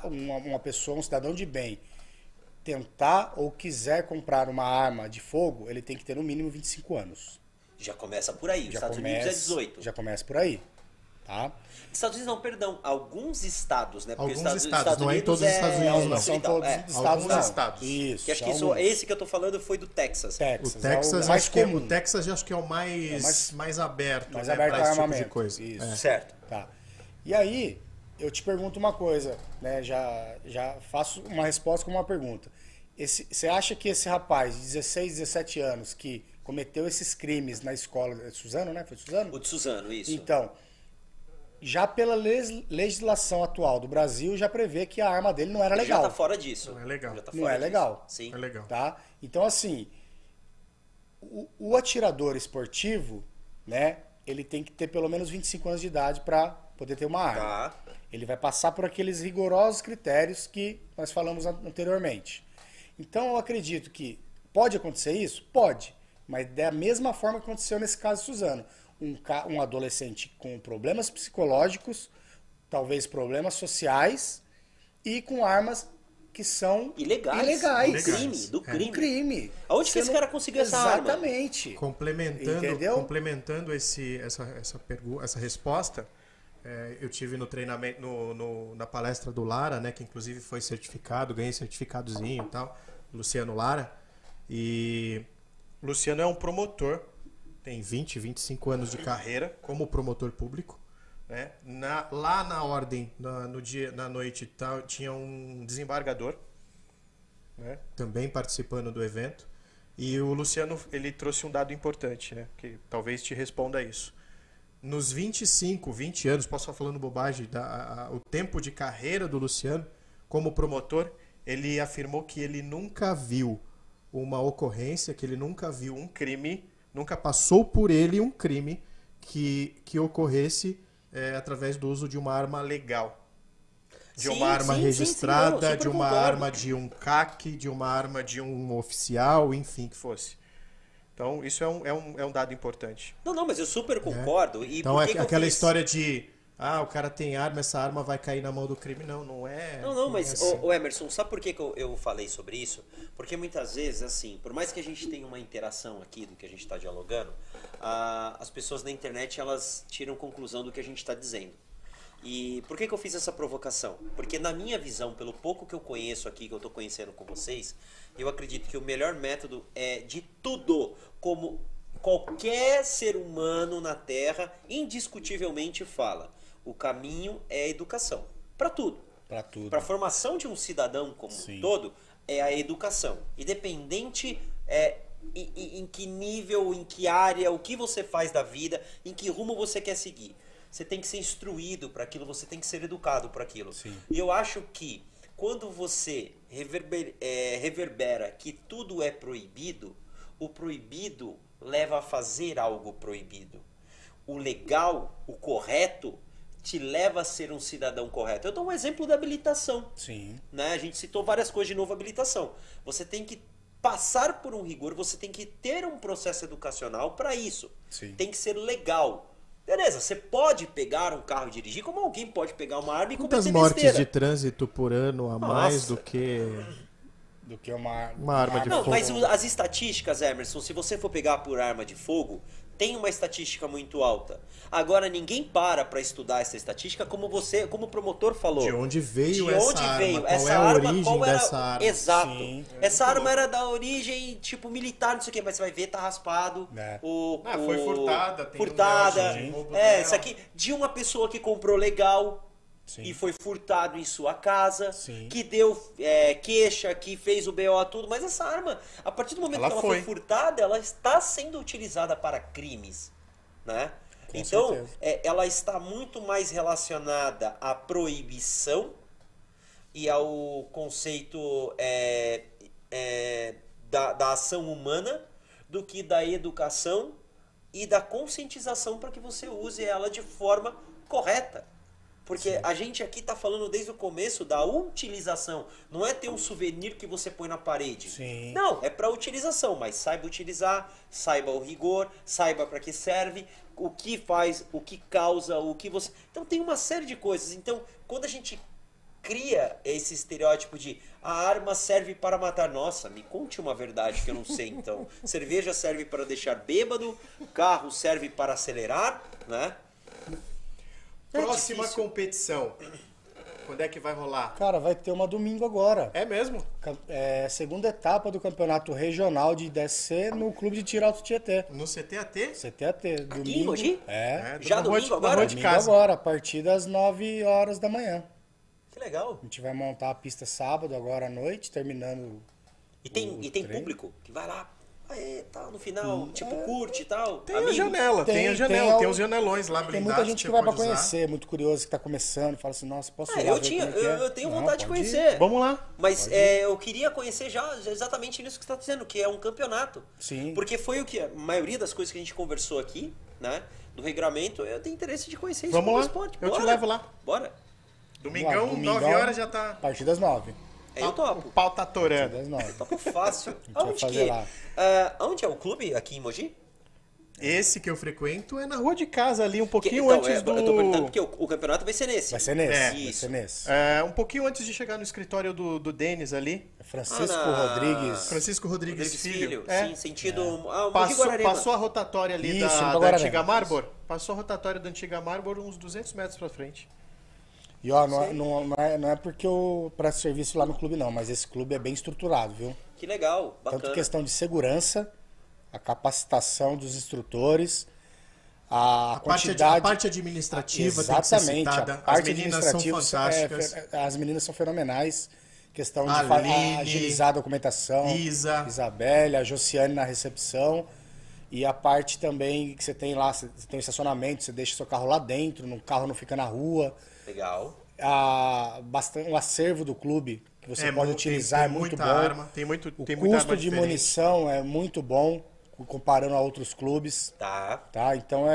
uma pessoa, um cidadão de bem, tentar ou quiser comprar uma arma de fogo, ele tem que ter no mínimo 25 anos. Já começa por aí. Os Estados Unidos é 18. Já começa por aí. Tá? Estados Unidos não, perdão. Alguns estados, né? Porque alguns estados, não é em todos os Estados Unidos, não. São todos os estados, alguns estados. Isso. Que acho que esse que eu tô falando foi do Texas. O Texas, mais comum. O Texas acho que é o mais aberto, mais né, aberto para ao esse tipo armamento. de coisa. Isso. Certo. Tá. E aí, eu te pergunto uma coisa, né? Já faço uma resposta com uma pergunta. Você acha que esse rapaz de 16, 17 anos que cometeu esses crimes na escola de Suzano, né? Foi Suzano? O de Suzano, isso. Então, já pela legislação atual do Brasil, já prevê que a arma dele não era legal. Já tá fora disso. Não é legal. Já tá Não fora é legal. Sim. É legal. Tá? Então, assim, o atirador esportivo, né? Ele tem que ter pelo menos 25 anos de idade para poder ter uma arma. Tá. Ele vai passar por aqueles rigorosos critérios que nós falamos anteriormente. Então, eu acredito que pode acontecer isso? Pode. Mas da mesma forma que aconteceu nesse caso de Suzano. um adolescente com problemas psicológicos, talvez problemas sociais e com armas que são ilegais. Do crime. Aonde que esse cara conseguiu essa arma? Exatamente. Complementando essa resposta, eu tive no treinamento, na palestra do Lara, né, que inclusive foi certificado, ganhei certificadozinho e tal, Luciano Lara. E o Luciano é um promotor, tem 25 anos de carreira como promotor público. Né? Lá na ordem, na noite, tinha um desembargador, né? Também participando do evento. E o Luciano, ele trouxe um dado importante, né? Que talvez te responda a isso. Nos 20 anos, posso estar falando bobagem, o tempo de carreira do Luciano como promotor, ele afirmou que ele nunca viu uma ocorrência, que ele nunca viu um crime, nunca passou por ele um crime que ocorresse através do uso de uma arma legal. De uma arma registrada, de uma arma de um CAC, de uma arma de um oficial, enfim, que fosse. Então, isso é um dado importante. Não, mas eu super concordo. E então, aquela história de o cara tem arma, essa arma vai cair na mão do crime. Não é. Não, mas, assim. Emerson, sabe por que eu falei sobre isso? Porque muitas vezes, assim, por mais que a gente tenha uma interação aqui do que a gente está dialogando, as pessoas na internet, elas tiram conclusão do que a gente está dizendo. E por que eu fiz essa provocação? Porque na minha visão, pelo pouco que eu conheço aqui, que eu estou conhecendo com vocês, eu acredito que o melhor método é de tudo, como qualquer ser humano na Terra indiscutivelmente fala. O caminho é a educação. Para tudo. Para a formação de um cidadão como um todo, é a educação. Independente em que nível, em que área, o que você faz da vida, em que rumo você quer seguir. Você tem que ser instruído para aquilo, você tem que ser educado para aquilo. Sim. E eu acho que quando você reverbera que tudo é proibido, o proibido leva a fazer algo proibido. O legal, o correto, te leva a ser um cidadão correto. Eu dou um exemplo da habilitação. Sim. Né? A gente citou várias coisas de novo, habilitação. Você tem que passar por um rigor, você tem que ter um processo educacional para isso. Sim. Tem que ser legal. Beleza, você pode pegar um carro e dirigir, como alguém pode pegar uma arma e cometer besteira. Quantas mortes de trânsito por ano a mais do que uma arma de fogo? Mas as estatísticas, Emerson, se você for pegar por arma de fogo, tem uma estatística muito alta. Agora, ninguém para estudar essa estatística, como você, como promotor falou. De onde veio essa arma? Qual essa é a arma, origem dessa arma? Exato. Sim, essa arma era da origem, tipo, militar, não sei o quê, mas você vai ver, tá raspado. Foi furtada. Tem furtada. um isso aqui, de uma pessoa que comprou legal. Sim. E foi furtado em sua casa, Sim. que deu queixa, que fez o BO, tudo. Mas essa arma, a partir do momento que ela foi furtada, ela está sendo utilizada para crimes, né? Então, ela está muito mais relacionada à proibição e ao conceito da ação humana do que da educação e da conscientização para que você use ela de forma correta. Porque a gente aqui está falando desde o começo da utilização. Não é ter um souvenir que você põe na parede. Sim. Não, é para utilização. Mas saiba utilizar, saiba o rigor, saiba para que serve, o que faz, o que causa, o que você... Então tem uma série de coisas. Então, quando a gente cria esse estereótipo de a arma serve para matar. Nossa, me conte uma verdade que eu não sei então. Cerveja serve para deixar bêbado, carro serve para acelerar, né? Próxima competição. Quando é que vai rolar? Cara, vai ter uma domingo agora. É mesmo? Segunda etapa do campeonato regional de DSC no Clube de Tiro Alto Tietê. No CTAT? CTAT. Domingo. Aqui em Mogi? Já domingo domingo agora? de Domingo casa. agora, a partir das 9 horas da manhã. Que legal. A gente vai montar a pista sábado agora à noite, terminando. E tem treino. público que vai lá, tal, no final, curte e tal. Tem a janela, tem os janelões lá blindados. Tem muita gente que vai pra conhecer, muito curioso, que tá começando, fala assim, nossa, posso ir lá ver eu tenho vontade de conhecer. Vamos lá. Mas eu queria conhecer já exatamente nisso que você está dizendo, que é um campeonato. Sim. Porque foi o que a maioria das coisas que a gente conversou aqui, né, do regramento, eu tenho interesse de conhecer isso como esporte. Eu te levo lá. Bora. Domingão, 9 horas já tá... A partir das 9. Eu topo. O pau tá torando. Das 9. Topo fácil. vai fazer lá. Onde é o clube aqui em Mogi? Esse que eu frequento é na rua de casa ali, um pouquinho Então, antes do... eu tô perguntando porque o campeonato vai ser nesse. Vai ser nesse. É. Vai Isso. ser nesse. Um pouquinho antes de chegar no escritório do Denis ali. Francisco na- Rodrigues. Francisco Rodrigues Filho. Sim, sentido... Mogi Passou Guararema. a rotatória ali Isso, da Guararema. antiga Marlboro. Passou a rotatória da antiga Marlboro uns 200 metros pra frente. E ó, não é porque eu presto serviço lá no clube não, mas esse clube é bem estruturado, viu? Que legal, bacana. Tanto questão de segurança, a capacitação dos instrutores, a quantidade... A parte administrativa tem que ser Exatamente, citada. a parte As meninas são administrativa fantásticas. as meninas são fenomenais. Questão de Aline, agilizar a documentação. Isa. Isabelle, a Josiane na recepção. E a parte também que você tem lá, você tem o estacionamento, você deixa seu carro lá dentro, o carro não fica na rua. Legal. O acervo do clube que você pode utilizar tem é muito muita bom. Arma, tem O muita custo arma de diferente. munição é muito bom, comparando a outros clubes. Tá. Então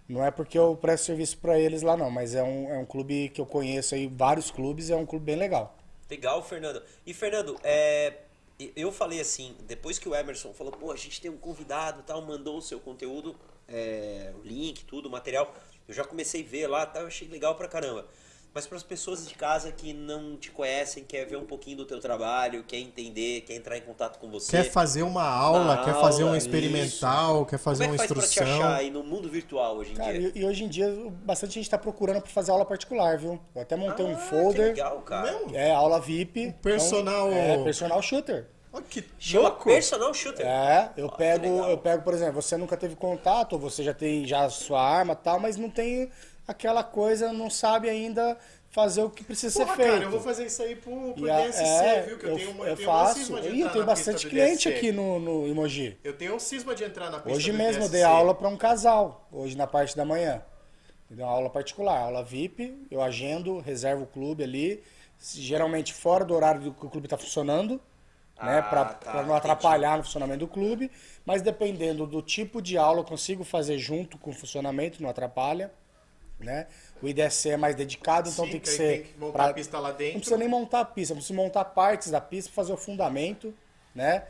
não é porque eu presto serviço para eles lá não, mas é um clube que eu conheço aí, vários clubes, e é um clube bem legal. Legal, Fernando. E, Fernando, eu falei assim, depois que o Emerson falou, pô, a gente tem um convidado, tal, mandou o seu conteúdo, o link, tudo, o material, eu já comecei a ver lá, tal, eu achei legal pra caramba. Mas para as pessoas de casa que não te conhecem, quer ver um pouquinho do teu trabalho, quer entender, quer entrar em contato com você. Quer fazer uma aula, quer fazer um experimental, quer fazer Como é uma que faz instrução. pra te achar aí no mundo virtual hoje em Cara, dia? e hoje em dia bastante gente está procurando para fazer aula particular, viu? Eu até montei um Que folder, legal, cara. Não, aula VIP. personal- Personal shooter. olha que Chama louco. Personal Shooter. Eu legal. pego, por exemplo, você nunca teve contato, ou você já tem já a sua arma e tal, mas não tem aquela coisa, não sabe ainda fazer o que precisa Porra, ser feito. cara, eu vou fazer isso aí pro E DSC, viu? Que eu tenho eu uma faço. cisma de E entrar eu tenho na pista bastante do cliente DSC. aqui no Emoji. Eu tenho um cisma de entrar na pista Hoje do mesmo eu DSC. dei aula para um casal, hoje na parte da manhã. Eu dei uma aula particular, aula VIP, eu agendo, reservo o clube ali, geralmente fora do horário do que o clube está funcionando, né, para não atrapalhar no funcionamento do clube, mas dependendo do tipo de aula eu consigo fazer junto com o funcionamento, não atrapalha, né? O IDSC é mais dedicado, então Sim, tem que aí ser... tem que montar a pista lá dentro. Não precisa nem montar a pista, precisa montar partes da pista, fazer o fundamento, né?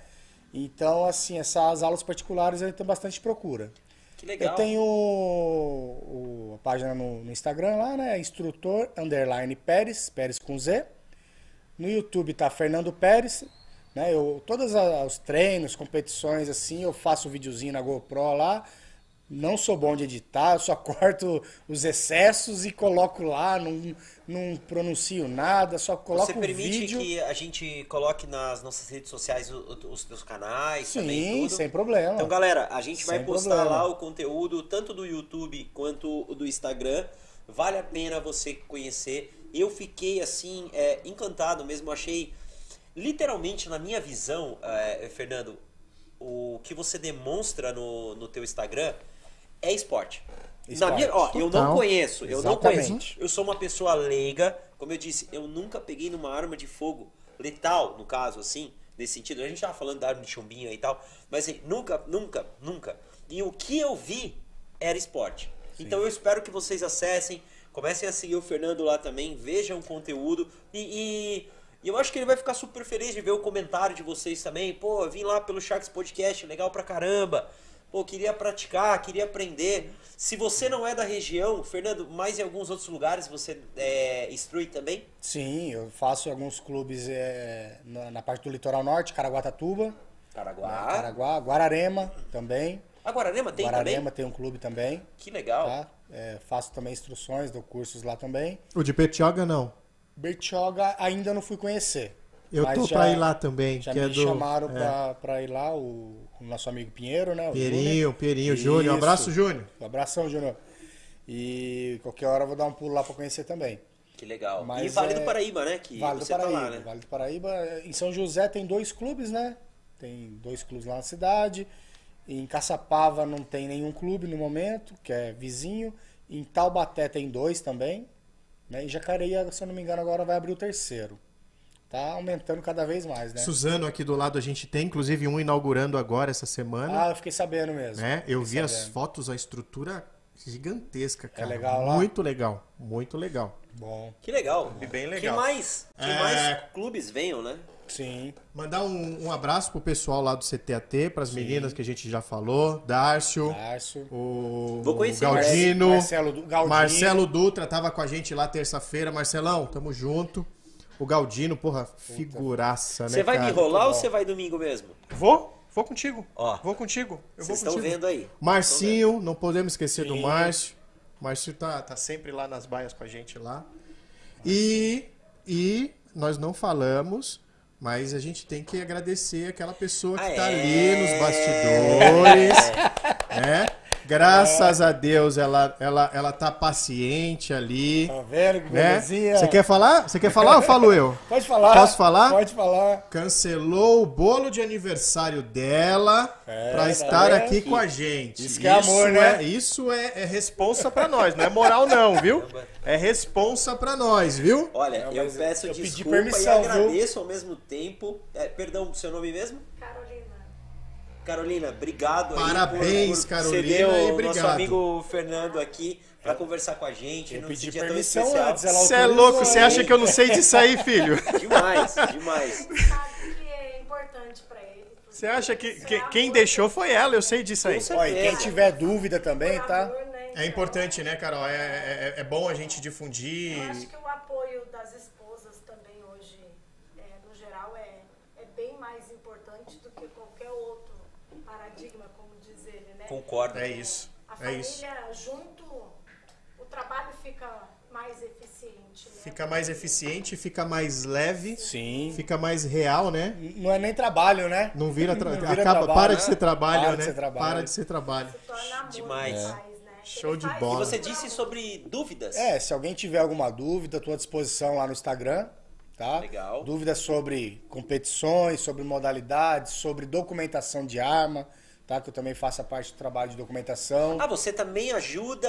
Então, assim, essas aulas particulares eu tenho bastante procura. Que legal. Eu tenho a página no Instagram lá, né? Instrutor_Pérez, Pérez com Z. No YouTube tá Fernando Pérez, né? Todos os treinos, competições, assim, eu faço um videozinho na GoPro lá. Não sou bom de editar, eu só corto os excessos e coloco lá, não pronuncio nada, só coloco Você o permite vídeo. que a gente coloque nas nossas redes sociais os teus canais também? Sim, Tudo? sem problema. Então, galera, a gente vai Sem postar problema. lá o conteúdo, tanto do YouTube quanto do Instagram. Vale a pena você conhecer. Eu fiquei, assim, encantado mesmo. Achei, literalmente, na minha visão, Fernando, o que você demonstra no teu Instagram é esporte. Na minha, eu não conheço, Exatamente. Eu sou uma pessoa leiga, como eu disse, eu nunca peguei numa arma de fogo letal, no caso, assim, nesse sentido. A gente tava falando da arma de chumbinho aí e tal, mas assim, nunca. E o que eu vi era esporte. Sim. Então eu espero que vocês acessem, comecem a seguir o Fernando lá também, vejam o conteúdo e eu acho que ele vai ficar super feliz de ver o comentário de vocês também. Pô, eu vim lá pelo Sharks Podcast, legal pra caramba. Pô, queria praticar, queria aprender. Se você não é da região, Fernando, mais em alguns outros lugares você instrui também? Sim, eu faço em alguns clubes na parte do litoral norte, Caraguatatuba. Caraguá, Guararema também. A Guararema tem também? Guararema tem um clube também. Que legal. Tá? Faço também instruções, dou cursos lá também. O de Petioga, não. Bertioga ainda não fui conhecer. Eu tô pra ir lá também. Já que me chamaram pra ir lá, o nosso amigo Pinheiro, né? O Pinheirinho, Júnior. Um abraço, Júnior. Um abração, Júnior. E qualquer hora eu vou dar um pulo lá pra conhecer também. Que legal. Mas e Vale do Paraíba, né? Que Vale do você Paraíba. tá lá, né? Vale do Paraíba. Em São José tem 2 clubes, né? Tem 2 clubes lá na cidade. Em Caçapava não tem nenhum clube no momento, que é vizinho. Em Taubaté tem 2 também. Né? E Jacareí, se eu não me engano, agora vai abrir o 3º. Tá aumentando cada vez mais, né? Suzano aqui do lado a gente tem, inclusive um inaugurando agora essa semana. Eu fiquei sabendo mesmo. Né? Eu vi as fotos, a estrutura gigantesca, cara. É legal lá? Muito legal, muito legal. Bom. Que legal. E bem legal. Que mais clubes venham, né? Sim. Mandar um abraço pro pessoal lá do CTAT, pras meninas que a gente já falou. Dárcio. O Vou conhecer. Galdino. Galdino. Marcelo Dutra tava com a gente lá terça-feira. Marcelão, tamo junto. O Galdino, porra, figuraça, né, Você vai me cara? enrolar ou você vai domingo mesmo? Vou contigo. Ó. Vou contigo. Eu vou Vocês estão contigo. vendo aí. Marcinho, não podemos esquecer do Márcio. Márcio tá sempre lá nas baias com a gente lá. E nós não falamos, mas a gente tem que agradecer aquela pessoa que tá ali nos bastidores, né? Graças a Deus ela tá paciente ali. Tá vendo que né? belezinha? Você quer falar? Você quer falar ou falo eu? Pode falar. Posso falar? Pode falar. Cancelou o bolo de aniversário dela pra estar aqui com a gente. Isso que é amor, né? Isso é responsa pra nós, não é moral não, viu? É responsa pra nós, viu? Olha, eu peço eu pedi desculpa permissão, e agradeço ao mesmo tempo. Perdão, seu nome mesmo? Carolina, obrigado. Parabéns, por Carolina, ceder e o obrigado. nosso amigo Fernando aqui pra conversar com a gente. Eu nesse pedi dia tão permissão especial. antes, ela Você é louco, você acha que eu não sei disso aí, filho? Demais. Sabe que é importante pra ele. Você acha que quem deixou foi ela, eu sei disso aí. Ó, e quem tiver dúvida também, tá? É importante, né, Carol? É bom a gente difundir. Eu acho que o apoio das esposas também hoje, no geral, é bem mais importante do que qualquer outro paradigma, como diz ele, né? Concordo. É isso. A É família isso. junto, o trabalho fica mais eficiente, né? Fica mais eficiente, fica mais leve, Sim. fica mais real, né? Não é nem trabalho, né? Não vira, Não vira acaba, trabalho, para né? de ser trabalho, Para né? de ser trabalho. Para de ser trabalho. Se torna amor Demais. que faz, né? Show Ele de faz bola. E você disse sobre dúvidas. Se alguém tiver alguma dúvida, estou à disposição lá no Instagram, tá? Legal. Dúvidas sobre competições, sobre modalidades, sobre documentação de arma, tá? Que eu também faço a parte do trabalho de documentação. Ah, você também ajuda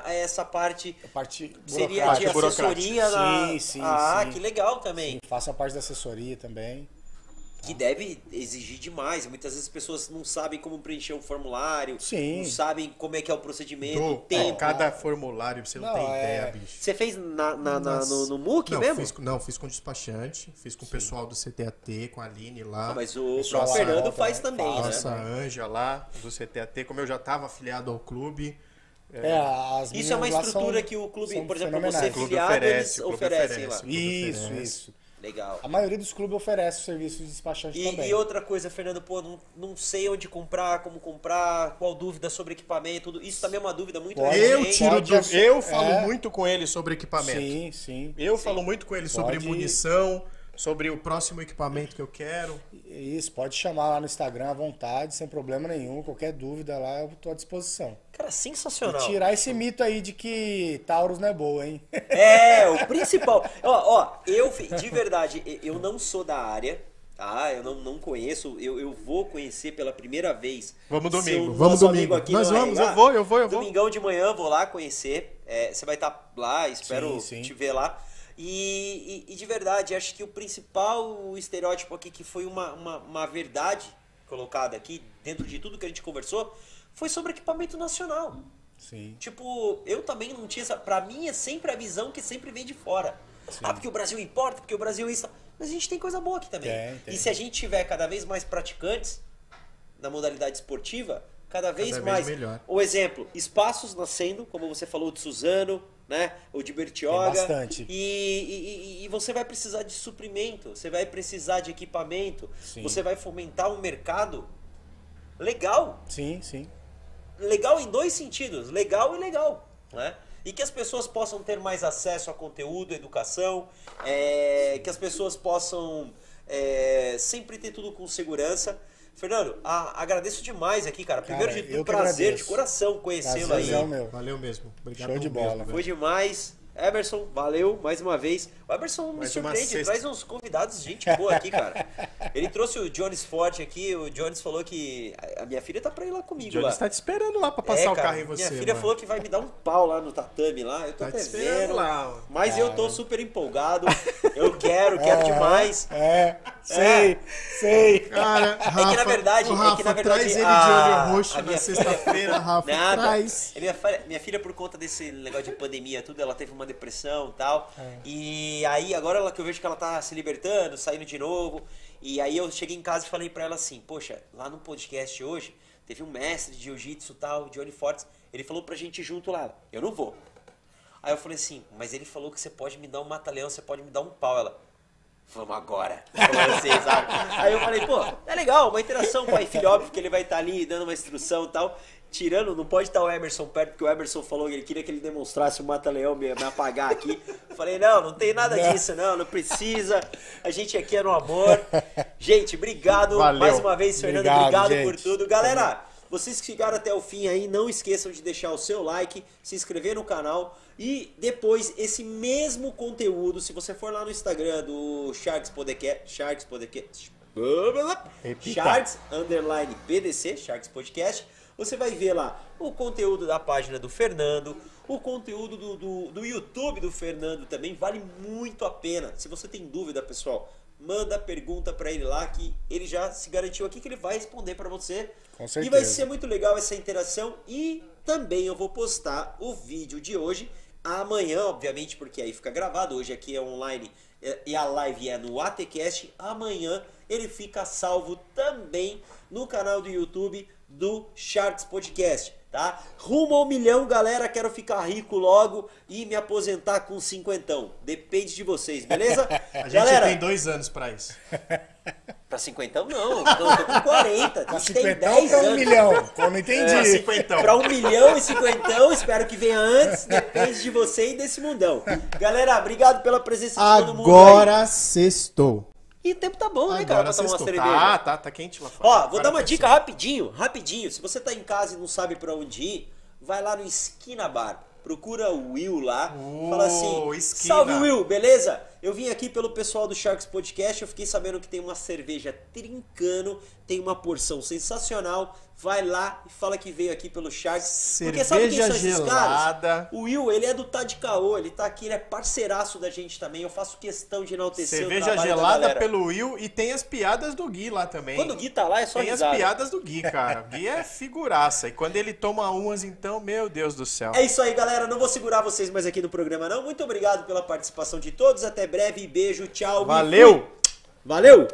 essa parte. A parte Seria de burocrática. assessoria na... Sim, sim, Ah, sim. que legal também. Sim, faço a parte da assessoria também. Que deve exigir demais. Muitas vezes as pessoas não sabem como preencher um formulário. Sim. Não sabem como é que é o procedimento, o Do, tempo. cada formulário, você não, Não, tem é- ideia, bicho. Você fez no MOOC não, mesmo? fiz com despachante, fiz com o pessoal do CTAT, com a Aline lá. Ah, mas o Pessoal lá, Fernando né, faz também também, faz. né? Nossa Anja lá, do CTAT, como eu já estava afiliado ao clube. As Isso é uma meninas lá estrutura são- que o clube, são por exemplo, você fenomenais. O clube filiado, oferece, eles o clube oferecem lá. oferece. O clube Isso, oferece. isso. Legal. A maioria dos clubes oferece o serviço de despachante também. E outra coisa, Fernando, pô, não sei onde comprar, como comprar, qual dúvida sobre equipamento, tudo. Isso também é uma dúvida muito Pode. Eu urgente. tiro Pode dúvida. Eu falo é. muito com ele sobre equipamento. Sim, sim. Eu falo muito com ele sobre Pode- munição, sobre o próximo equipamento que eu quero. Isso, pode chamar lá no Instagram à vontade, sem problema nenhum. Qualquer dúvida lá, eu tô à disposição. Cara, E sensacional. tirar esse mito aí de que Taurus não é boa, hein? É, o principal. De verdade, eu não sou da área, tá? Eu não conheço, eu vou conhecer pela primeira vez. Vamos domingo, seu vamos nosso domingo. amigo aqui Nós no vamos, RH. eu vou. Domingão de manhã vou lá conhecer. Você vai estar lá, espero Sim, sim. te ver lá. E de verdade, acho que o principal estereótipo aqui, que foi uma verdade colocada aqui, dentro de tudo que a gente conversou, foi sobre equipamento nacional. Sim. Tipo, eu também não tinha essa... Pra mim é sempre a visão que sempre vem de fora. Ah, porque o Brasil importa, porque o Brasil é isso. Mas a gente tem coisa boa aqui também. Tem. E se a gente tiver cada vez mais praticantes na modalidade esportiva, cada vez mais... melhor. O exemplo, espaços nascendo, como você falou de Suzano, né? Ou de Bertioga. Tem bastante. E você vai precisar de suprimento, você vai precisar de equipamento, Sim. você vai fomentar um mercado legal. Sim, sim. Legal em dois sentidos, legal e legal, né? E que as pessoas possam ter mais acesso a conteúdo, educação, que as pessoas possam sempre ter tudo com segurança. Fernando, agradeço demais aqui, cara. Primeiro Cara, de eu tudo, que prazer, agradeço. de coração conhecê-lo aí. Prazerzão, meu. Valeu mesmo. Obrigado Show de mesmo, bola. velho. Foi demais. Emerson, valeu mais uma vez. O Emerson me Mais uma surpreende, sexta. traz uns convidados, gente boa aqui, cara. Ele trouxe o Jones Forte aqui, o Jones falou que a minha filha tá pra ir lá comigo Johnny lá. está te esperando lá pra passar o cara, carro em você. minha filha mano. falou que vai me dar um pau lá no tatame lá, eu tô Tá até te esperando vendo. lá, mano. Mas eu tô super empolgado, eu quero demais. Sei. Cara, Rafa, que na verdade- o é Rafa, que na verdade traz ele de a- olho roxo a na minha sexta-feira, Rafa, Nada. traz. Minha filha, por conta desse negócio de pandemia tudo, ela teve uma depressão e tal. E aí, agora que eu vejo que ela tá se libertando, saindo de novo. E aí eu cheguei em casa e falei pra ela assim, poxa, lá no podcast hoje, teve um mestre de jiu-jitsu e tal, Johnny Fortes, ele falou pra gente ir junto lá. Eu não vou. Aí eu falei assim, mas ele falou que você pode me dar um mata-leão, você pode me dar um pau. Ela, vamos agora. Você, sabe? Aí eu falei, pô, é legal, uma interação pai e filho, óbvio que ele vai estar ali dando uma instrução e tal. Tirando, não pode estar o Emerson perto, porque o Emerson falou que ele queria que ele demonstrasse o mata-leão me apagar aqui. Falei, não tem nada disso, não precisa. A gente aqui é no amor. Gente, obrigado. Valeu. Mais uma vez, Fernando, obrigado gente. por tudo. Galera, vocês que ficaram até o fim aí, não esqueçam de deixar o seu like, se inscrever no canal e depois esse mesmo conteúdo, se você for lá no Instagram do Sharks Podcast, Sharks _PDC, Sharks Podcast, você vai ver lá o conteúdo da página do Fernando, o conteúdo do YouTube do Fernando também, vale muito a pena. Se você tem dúvida, pessoal, manda pergunta pra ele lá que ele já se garantiu aqui que ele vai responder pra você. Com certeza. E vai ser muito legal essa interação e também eu vou postar o vídeo de hoje amanhã, obviamente, porque aí fica gravado. Hoje aqui é online e a live é no ATCast. Amanhã ele fica salvo também no canal do YouTube do Sharks Podcast, tá? Rumo ao 1 milhão, galera, quero ficar rico logo e me aposentar com 50. Depende de vocês, beleza? A gente Galera, tem 2 anos pra isso. pra 50 não, eu tô com 40, Pra a gente tem 50 10 pra 1 anos. milhão? Eu não entendi. 50. Pra 1 milhão e 50, espero que venha antes, depende de você e desse mundão. Galera, obrigado pela presença de todo mundo aí. Agora sextou. E o tempo tá bom, né, cara, Agora pra tomar uma sextou. cerveja. Tá quente lá fora. Ó, vou Agora dar uma tá dica sextou. rapidinho. Se você tá em casa e não sabe pra onde ir, vai lá no Esquina Bar. Procura o Will lá. Fala assim, Esquina. salve Will, beleza? Eu vim aqui pelo pessoal do Sharks Podcast, eu fiquei sabendo que tem uma cerveja trincando, tem uma porção sensacional. Vai lá e fala que veio aqui pelo Sharks. Porque sabe quem são Cerveja esses gelada. caras? O Will, ele é do Tadcaô, ele tá aqui, ele é parceiraço da gente também. Eu faço questão de enaltecer o Cerveja trabalho da gelada galera. pelo Will e tem as piadas do Gui lá também. Quando o Gui tá lá, é só Tem risada. as piadas do Gui, cara. O Gui é figuraça. E quando ele toma umas, então, meu Deus do céu. É isso aí, galera. Não vou segurar vocês mais aqui no programa, não. Muito obrigado pela participação de todos. Até breve. Beijo, tchau. Valeu! Valeu!